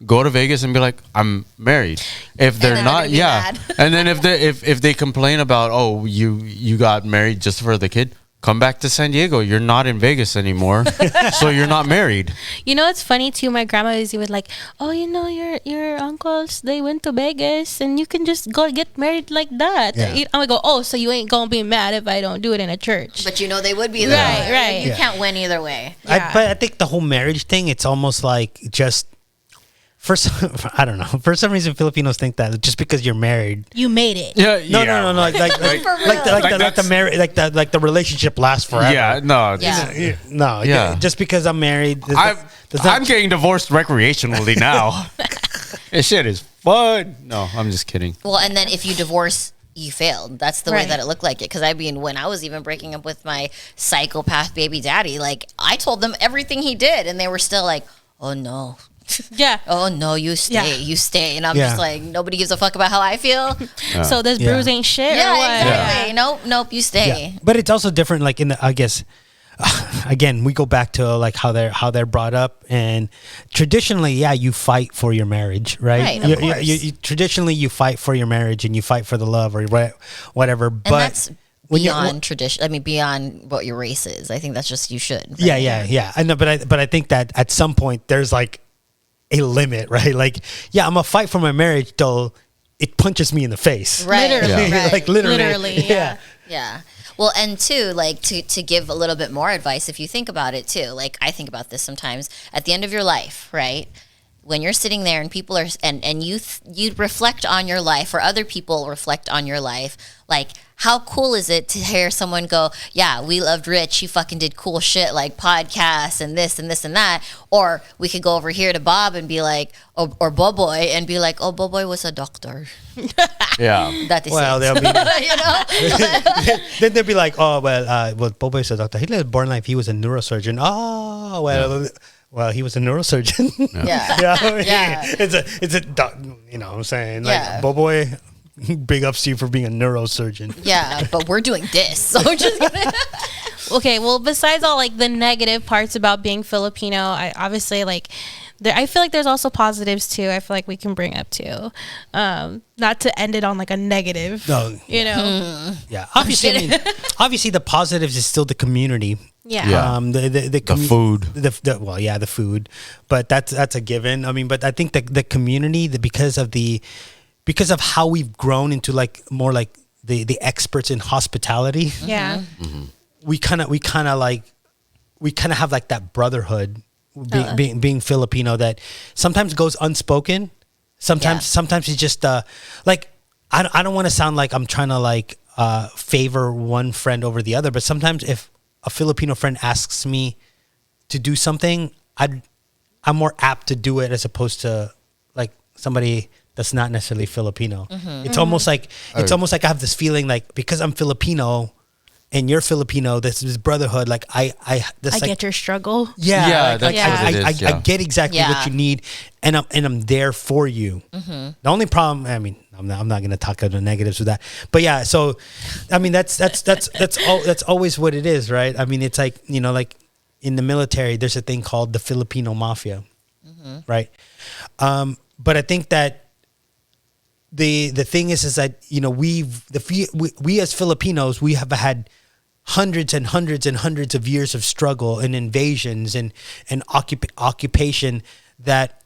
go to Vegas and be like, I'm married. If they're they're not, gonna be mad. And then if they complain about, oh, you got married just for the kid, come back to San Diego. You're not in Vegas anymore, so you're not married. You know, it's funny too. My grandma was like, "Oh, you know, your uncles, they went to Vegas, and you can just go get married like that." Yeah. I'm gonna go, "Oh, so you ain't gonna be mad if I don't do it in a church?" But you know they would be there. Right, right. You Yeah. can't win either way. Yeah. But I think the whole marriage thing, it's almost like just I don't know. For some reason, Filipinos think that just because you're married, You made it. Yeah, no, like the relationship lasts forever. Yeah, no, Yeah. No, Yeah. just because I'm married, I'm getting divorced recreationally now. This shit is fun. No, I'm just kidding. Well, and then if you divorce, you failed. That's the way Right. that it looked like it. Because I mean, when I was even breaking up with my psychopath baby daddy, like I told them everything he did, and they were still like, "Oh no." Yeah. Oh no, you stay, Yeah. you stay, and I'm Yeah. just like, nobody gives a fuck about how I feel. So this bruise ain't shit. Yeah, or what? exactly. Nope, you stay. Yeah. But it's also different. Like I guess, again, we go back to like how they're brought up, and traditionally, yeah, you fight for your marriage, right? Right, of course. Traditionally, you fight for your marriage, and you fight for the love or whatever. And But that's when you're- beyond tradition. I mean, beyond what your race is. I think that's just you should. Right? Yeah. I know, but I think that at some point there's like a limit, right? Like, yeah, I'm gonna fight for my marriage till it punches me in the face. Right. Literally. Yeah. Right. Like literally. Literally, yeah. Yeah. Well, and two, like to give a little bit more advice, if you think about it too, like I think about this sometimes at the end of your life, right? When you're sitting there and people are, and you reflect on your life, or other people reflect on your life, like how cool is it to hear someone go, yeah, we loved Rich, he fucking did cool shit like podcasts and this and this and that. Or we could go over here to Bob and be like, or Boboy and be like, oh, Boboy was a doctor. Yeah. That is Well, it. they'll be You know? then they'll be like, oh well, Bobo is a doctor. He lived born life. He was a neurosurgeon. Oh well. Well, he was a neurosurgeon. Yeah. Yeah. It's a you know what I'm saying? Like, Yeah. Boy, big ups to you for being a neurosurgeon. Yeah, but we're doing this. So just Okay, well, besides all like the negative parts about being Filipino, I obviously like I feel like there's also positives too. I feel like we can bring up too, not to end it on like a negative. No, You know, yeah. Obviously, obviously the positives is still the community. yeah. Yeah. The food. The food, but that's a given. I mean, but I think the community, because of how we've grown into like more like the experts in hospitality, Yeah. we kind of have like that brotherhood, being Filipino, that sometimes goes unspoken. Sometimes it's just like I don't want to sound like I'm trying to like favor one friend over the other, but sometimes if a Filipino friend asks me to do something, I'm more apt to do it as opposed to like somebody that's not necessarily Filipino. It's almost like I have this feeling like, because I'm Filipino and you're Filipino, this brotherhood. Like I like, get your struggle. yeah, Yeah, like, that's what it is, I yeah. get exactly what Yeah. you need, and I'm there for you. The only problem, I mean, I'm not going to talk about the negatives with that, but yeah. So, I mean, that's always what it is, right? I mean, it's like, you know, like in the military, there's a thing called the Filipino mafia, right? But I think that the thing is that, you know, we as Filipinos, we have had hundreds and hundreds and hundreds of years of struggle and invasions and occupation, that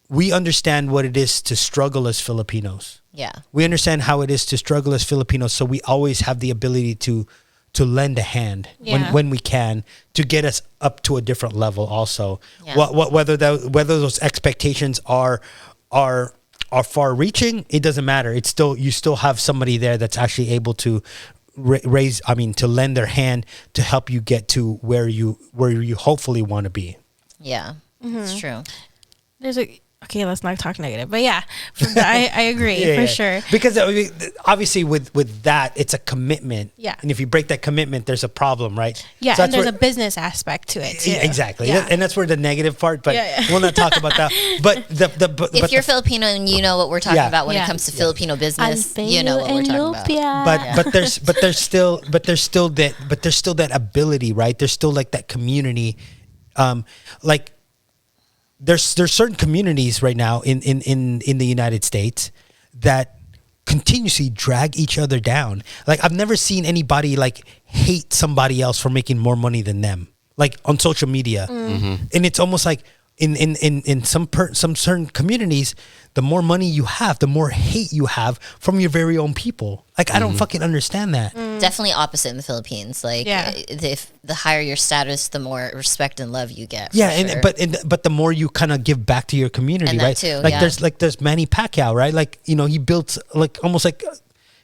we understand what it is to struggle as Filipinos. Yeah. We understand how it is to struggle as Filipinos, so we always have the ability to lend a hand Yeah. when we can, to get us up to a different level also. Yeah. Whether those expectations are far reaching, it doesn't matter. It's still, you still have somebody there that's actually able to to lend their hand to help you get to where you hopefully want to be. Yeah. It's true. There's a Okay, let's not talk negative, but yeah, I agree for sure. Because obviously, with that, it's a commitment. Yeah, and if you break that commitment, there's a problem, right? Yeah, so and there's a business aspect to it too. Exactly, and that's where the negative part. But we'll not talk about that. But if you're Filipino and you know what we're talking about when it comes to Filipino business, you know what we're talking about. But there's still that ability, right? There's still like that community, like. There's certain communities right now in the United States that continuously drag each other down. Like I've never seen anybody like hate somebody else for making more money than them, like on social media. And it's almost like in some certain communities, the more money you have, the more hate you have from your very own people. Like I don't fucking understand that. Definitely opposite in the Philippines. Like if the higher your status, the more respect and love you get. Yeah, but the more you kind of give back to your community, and right? Too, there's Manny Pacquiao, right? Like he built like almost like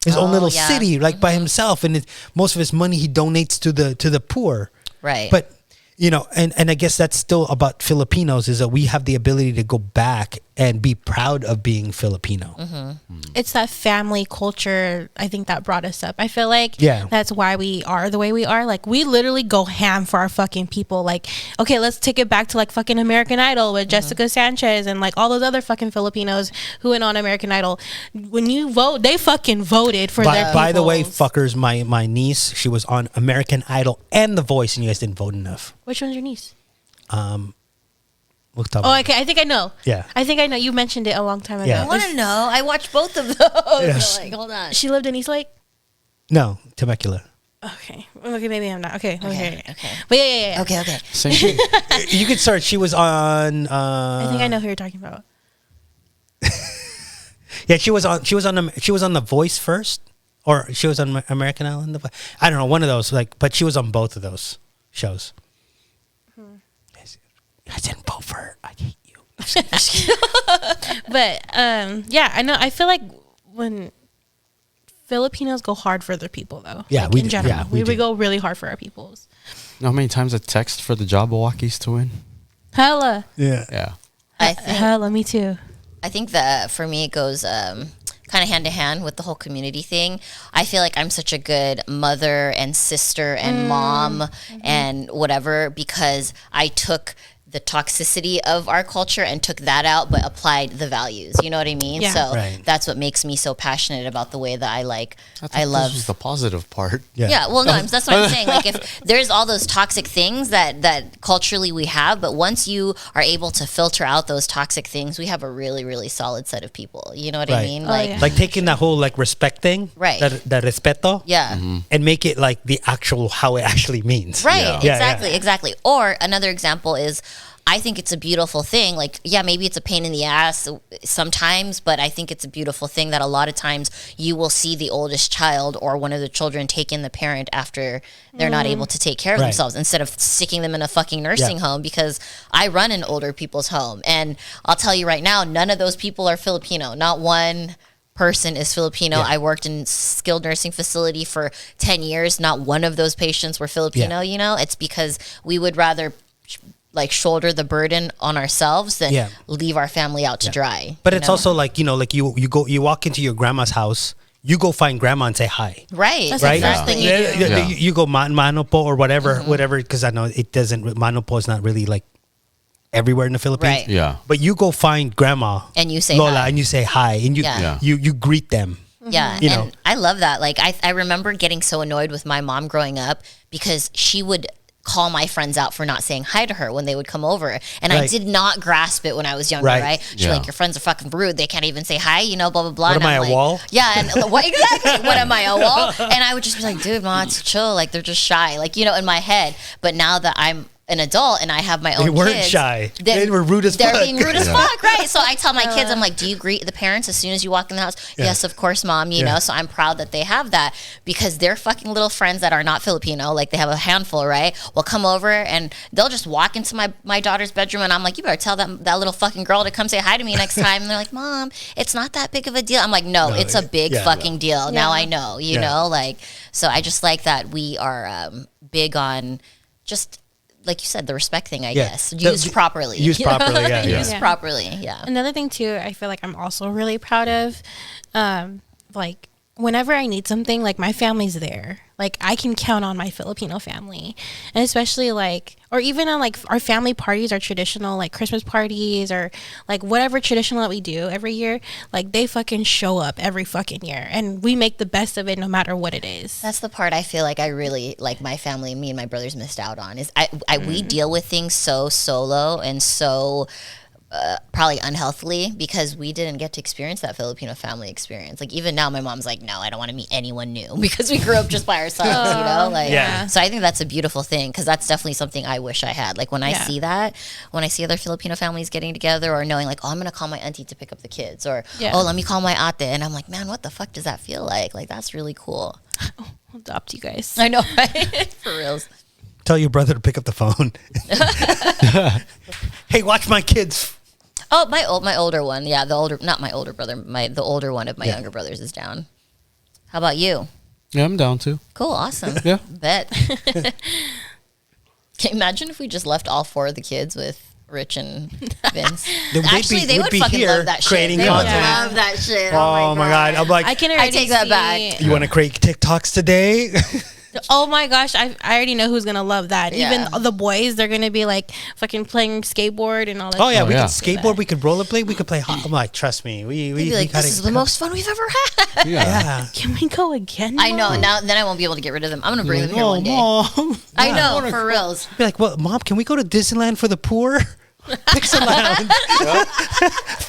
his own little city, like by himself, and most of his money he donates to the poor. Right. But and I guess that's still about Filipinos, is that we have the ability to go back and be proud of being Filipino. It's that family culture, I think, that brought us up. I feel like that's why we are the way we are. Like, we literally go ham for our fucking people. Like, okay, let's take it back to like fucking American Idol with Jessica Sanchez and like all those other fucking Filipinos who went on American Idol. When you vote, they fucking voted for their people. By the way, fuckers, my niece, she was on American Idol and The Voice, and you guys didn't vote enough. Which one's your niece? We'll talk okay. I think I know. Yeah. I think I know. You mentioned it a long time ago. Yeah. I want to know. I watched both of those. Yes. So like, hold on. She lived in Eastlake? No, Temecula. Okay, maybe I'm not. Okay. But yeah. Okay. Same thing. You could start. She was on. I think I know who you're talking about. Yeah, she was on The Voice first, or she was on American Idol. I don't know, one of those. Like, but she was on both of those shows. I didn't vote for her. I hate you. But yeah, I know. I feel like when Filipinos go hard for their people, though. Yeah, like, in general, we go really hard for our peoples. You know how many times I text for the Jabberwockies to win? Hella. Yeah. Hella, me too. I think that for me it goes kind of hand to hand with the whole community thing. I feel like I'm such a good mother and sister and mom and whatever because I took the toxicity of our culture and took that out but applied the values. You know what I mean? Yeah. So that's what makes me so passionate about the way that I love this was the positive part. Yeah, well, no, that's what I'm saying. Like, if there's all those toxic things that culturally we have, but once you are able to filter out those toxic things, we have a really, really solid set of people. You know what I mean? Like taking that whole like respect thing, right? That respeto, and make it like the actual how it actually means. Right? Exactly. Or another example is, I think it's a beautiful thing. Like, yeah, maybe it's a pain in the ass sometimes, but I think it's a beautiful thing that a lot of times you will see the oldest child or one of the children take in the parent after they're not able to take care of themselves instead of sticking them in a fucking nursing home, because I run an older people's home. And I'll tell you right now, none of those people are Filipino. Not one person is Filipino. I worked in skilled nursing facility for 10 years. Not one of those patients were Filipino, you know? It's because we would rather like shoulder the burden on ourselves than leave our family out to dry. But it's also like, you know, like you walk into your grandma's house, you go find grandma and say hi. Right. That's right. the first thing you do. You go mano po or whatever, because I know it doesn't, mano po is not really like everywhere in the Philippines. Right. Yeah. But you go find grandma and you say Lola hi. and you say hi and you greet them. Yeah, you and know. I love that. Like, I remember getting so annoyed with my mom growing up because she would call my friends out for not saying hi to her when they would come over. And I did not grasp it when I was younger, right? She's like, your friends are fucking rude. They can't even say hi, you know, blah, blah, blah. What am I, a wall? Yeah, and what exactly? What am I, a wall? And I would just be like, dude, ma, it's chill. Like, they're just shy. Like, you know, in my head. But now that I'm an adult and I have my own kids. They weren't shy. They were rude as fuck. They're being rude as fuck, right? So I tell my kids, I'm like, do you greet the parents as soon as you walk in the house? Yes, of course, mom, you know? So I'm proud that they have that because they're fucking little friends that are not Filipino. Like, they have a handful, right? Will come over and they'll just walk into my daughter's bedroom and I'm like, you better tell that little fucking girl to come say hi to me next time. And they're like, Mom, it's not that big of a deal. I'm like, no, it's a big fucking deal. Now I know, you know? Like, so I just like that we are big on just like you said, the respect thing, I guess, used properly. Used properly, yeah. Used properly, yeah. Another thing too, I feel like I'm also really proud of, like whenever I need something, like my family's there. Like I can count on my Filipino family, and especially like, or even on like our family parties, our traditional like Christmas parties, or like whatever traditional that we do every year. Like they fucking show up every fucking year, and we make the best of it no matter what it is. That's the part I feel like I really, like my family, me and my brothers missed out on. Is we deal with things so solo and so probably unhealthily because we didn't get to experience that Filipino family experience. Like even now my mom's like, no, I don't want to meet anyone new because we grew up just by ourselves, you know? Like, so I think that's a beautiful thing because that's definitely something I wish I had. Like when I see that, when I see other Filipino families getting together or knowing like, oh, I'm going to call my auntie to pick up the kids or, oh, let me call my ate. And I'm like, man, what the fuck does that feel like? Like that's really cool. I'll adopt you guys. I know, right? For reals. Tell your brother to pick up the phone. Hey, watch my kids. Oh, my older one. Yeah, not my older brother. The older one of my younger brothers is down. How about you? Yeah, I'm down too. Cool, awesome. Yeah. Bet. Can you imagine if we just left all 4 of the kids with Rich and Vince? Actually, they would fucking love that shit. They would love that shit. Oh my God. I'm like, I take that back. You want to create TikToks today? Oh my gosh, I already know who's gonna love that. Yeah. Even the boys, they're gonna be like fucking playing skateboard and all that. Oh yeah, we could skateboard, we could rollerblade, we could play. I'm like, trust me, we like, this is the most fun we've ever had. Yeah. Can we go again? I know. Now then I won't be able to get rid of them. I'm gonna bring them here one day. Mom. I know, for reals. Be like, well, Mom, can we go to Disneyland for the poor? Pixel Lounge.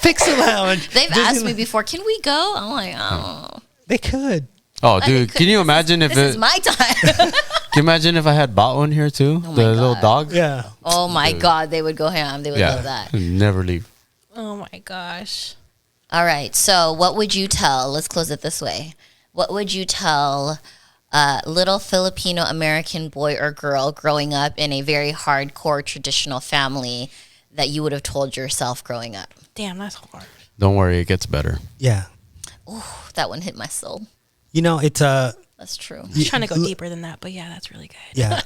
Pixel Lounge. They've asked me before, can we go? I'm like, oh. They could. Oh, dude, can you imagine if this is my time? Can you imagine if I had bought one here too? Oh The little dog? Yeah. Oh my God, they would go ham. They would love that. Never leave. Oh my gosh. All right, so what would you tell, let's close it this way. What would you tell a little Filipino American boy or girl growing up in a very hardcore traditional family that you would have told yourself growing up? Damn, that's hard. Don't worry, it gets better. Yeah. Ooh, that one hit my soul. You know, it's That's true. I'm trying to go deeper than that, but yeah, that's really good. Yeah.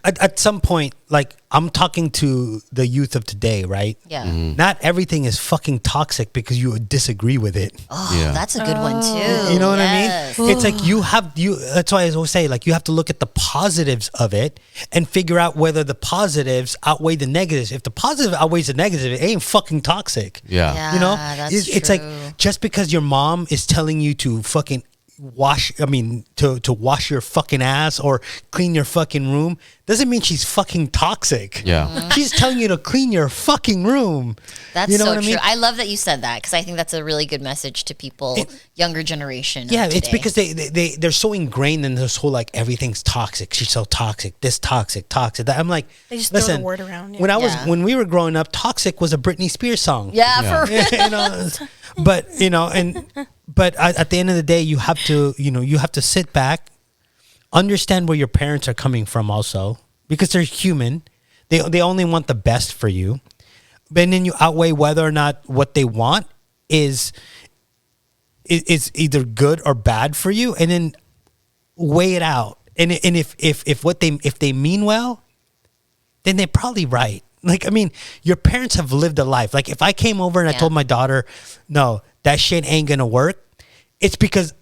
At some point, like I'm talking to the youth of today, right? Yeah. Not everything is fucking toxic because you disagree with it. Oh, that's a good one too. You know what I mean? It's like that's why I always say, like, you have to look at the positives of it and figure out whether the positives outweigh the negatives. If the positive outweighs the negative, it ain't fucking toxic. Yeah. You know? that's It's true. like, just because your mom is telling you to fucking to wash your fucking ass or clean your fucking room doesn't mean she's fucking toxic. Yeah. She's telling you to clean your fucking room. That's You know so what I true. mean? I love that you said that because I think that's a really good message to people, younger generation. Yeah, of it's today. because they're so ingrained in this whole like everything's toxic. She's so toxic. This toxic. That I'm like, They just listen, throw the word around. Yeah. When we were growing up, toxic was a Britney Spears song. Yeah, for real. You know, but at the end of the day, you have to sit back, understand where your parents are coming from also, because they're human. They only want the best for you. But then you outweigh whether or not what they want is either good or bad for you, and then weigh it out. And if they mean well, then they're probably right. Like, I mean, your parents have lived a life. Like, if I came over and I told my daughter, no, that shit ain't gonna work, it's because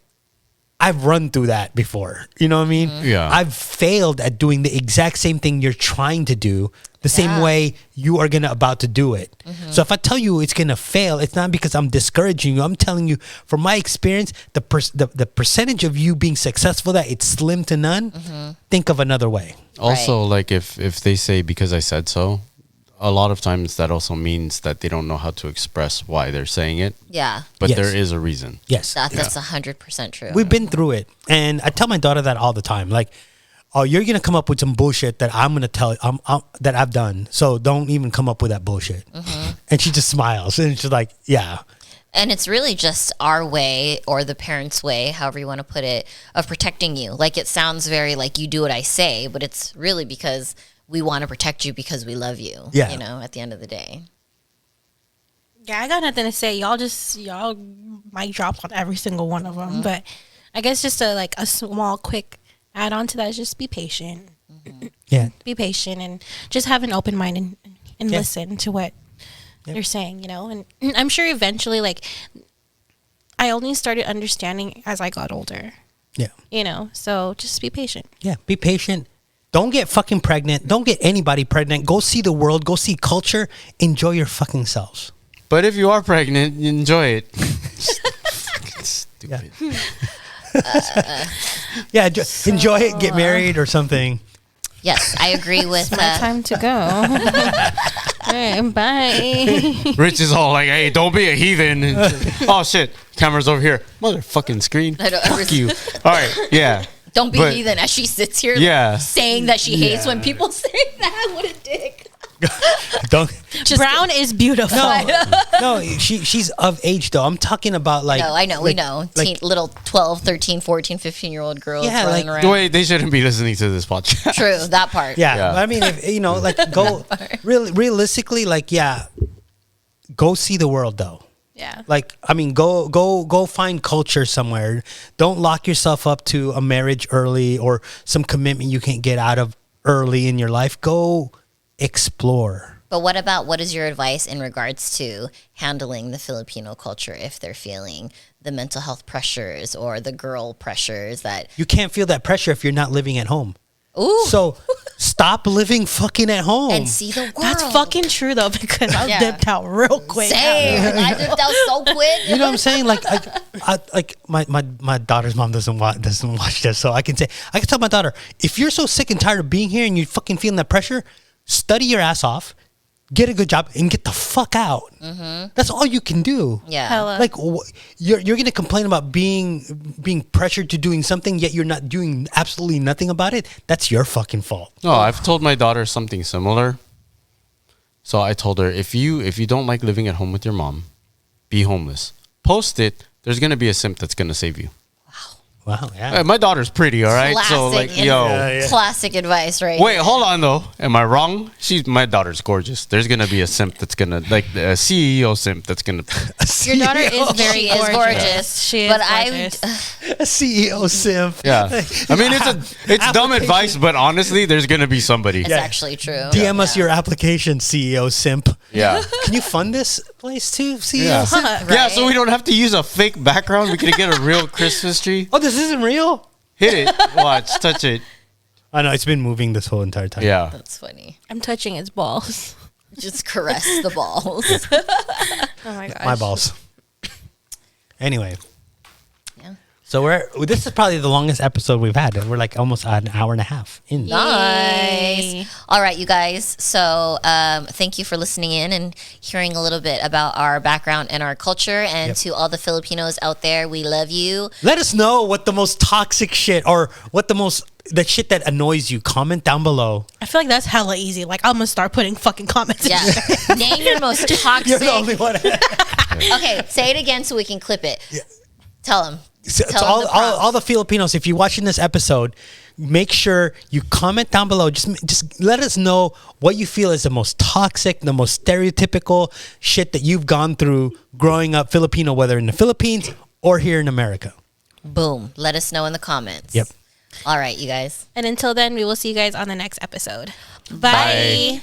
I've run through that before. You know what I mean? Yeah. I've failed at doing the exact same thing you're trying to do, the same way you are about to do it. So if I tell you it's gonna fail, it's not because I'm discouraging you. I'm telling you from my experience, the percentage of you being successful that it's slim to none. Think of another way. Also, like if they say because I said so, a lot of times that also means that they don't know how to express why they're saying it. Yeah. But Yes. there is a reason. Yes. That's 100% true. We've been through it. And I tell my daughter that all the time. Like, oh, you're going to come up with some bullshit that I'm going to tell that I've done. So don't even come up with that bullshit. And she just smiles. And she's like, yeah. And it's really just our way or the parents' way, however you want to put it, of protecting you. Like, it sounds very like you do what I say, but it's really because we want to protect you because we love you. Yeah. You know, at the end of the day. Yeah, I got nothing to say. Y'all mic drops on every single one of them. But I guess just a small quick add on to that is just be patient. Yeah. Be patient and just have an open mind and listen to what they're saying, and I'm sure eventually, like, I only started understanding as I got older. Yeah. So just be patient. Yeah. Be patient. Don't get fucking pregnant. Don't get anybody pregnant. Go see the world. Go see culture. Enjoy your fucking selves. But if you are pregnant, enjoy it. Stupid. Yeah. Enjoy it. Get married or something. Yes, I agree with Time to go. All right, bye. Rich is all like, "Hey, don't be a heathen." Oh shit, camera's over here. Motherfucking screen. Fuck you. All right, yeah. Don't be heathen as she sits here saying that she hates when people say that. What a dick. Don't. Brown is beautiful. No, she's of age though. I'm talking about like. No, I know, we know. Like, Little 12, 13, 14, 15-year-old girls running around. Wait, they shouldn't be listening to this podcast. True, that part. Yeah. I mean, if, like go realistically, like, go see the world though. Yeah. Like, I mean, go find culture somewhere. Don't lock yourself up to a marriage early or some commitment you can't get out of early in your life. Go explore. But what is your advice in regards to handling the Filipino culture if they're feeling the mental health pressures or the girl pressures that... You can't feel that pressure if you're not living at home. Ooh. So stop living fucking at home. And see the world. That's fucking true though, because I dipped out real quick. Same. I dipped out so quick. You know what I'm saying? Like, my daughter's mom doesn't watch this, so I can tell my daughter, if you're so sick and tired of being here and you're fucking feeling that pressure, study your ass off, get a good job, and get the fuck out. Mm-hmm. That's all you can do. Yeah. Hella. Like, you're gonna complain about being pressured to doing something, yet you're not doing absolutely nothing about it. That's your fucking fault. No, I've told my daughter something similar. So I told her, if you don't like living at home with your mom, be homeless. Post it. There's gonna be a simp that's gonna save you. Wow, yeah. My daughter's pretty, all right? Classic, so like, classic advice, right? Wait, hold on though. Am I wrong? My daughter's gorgeous. There's gonna be a simp that's gonna, like, a CEO simp that's gonna. Your daughter is very She is gorgeous. She is but gorgeous. A CEO simp. Yeah, I mean it's dumb advice, but honestly, there's gonna be somebody. It's actually true. DM us your application, CEO simp. Yeah. Can you fund this place too, CEO Yeah. simp? Right? Yeah, so we don't have to use a fake background. We can get a real Christmas tree. Oh, this isn't real? Hit it. Watch. Touch it. I know, it's been moving this whole entire time. Yeah. That's funny. I'm touching its balls. Just caress the balls. Oh my gosh. My balls. Anyway. Yeah. So this is probably the longest episode we've had. We're like almost an hour and a half in. Nice. All right, you guys. So thank you for listening in and hearing a little bit about our background and our culture. And to all the Filipinos out there, we love you. Let us know what the most toxic shit or what the shit that annoys you. Comment down below. I feel like that's hella easy. Like, I'm gonna start putting fucking comments. Yeah. Name your most toxic. You're the only one. Okay, say it again so we can clip it. Yeah. Tell them. So all the Filipinos, if you're watching this episode, make sure you comment down below. Just let us know what you feel is the most toxic, the most stereotypical shit that you've gone through growing up Filipino, whether in the Philippines or here in America. Boom. Let us know in the comments. Yep. All right, you guys. And until then, we will see you guys on the next episode. Bye. Bye.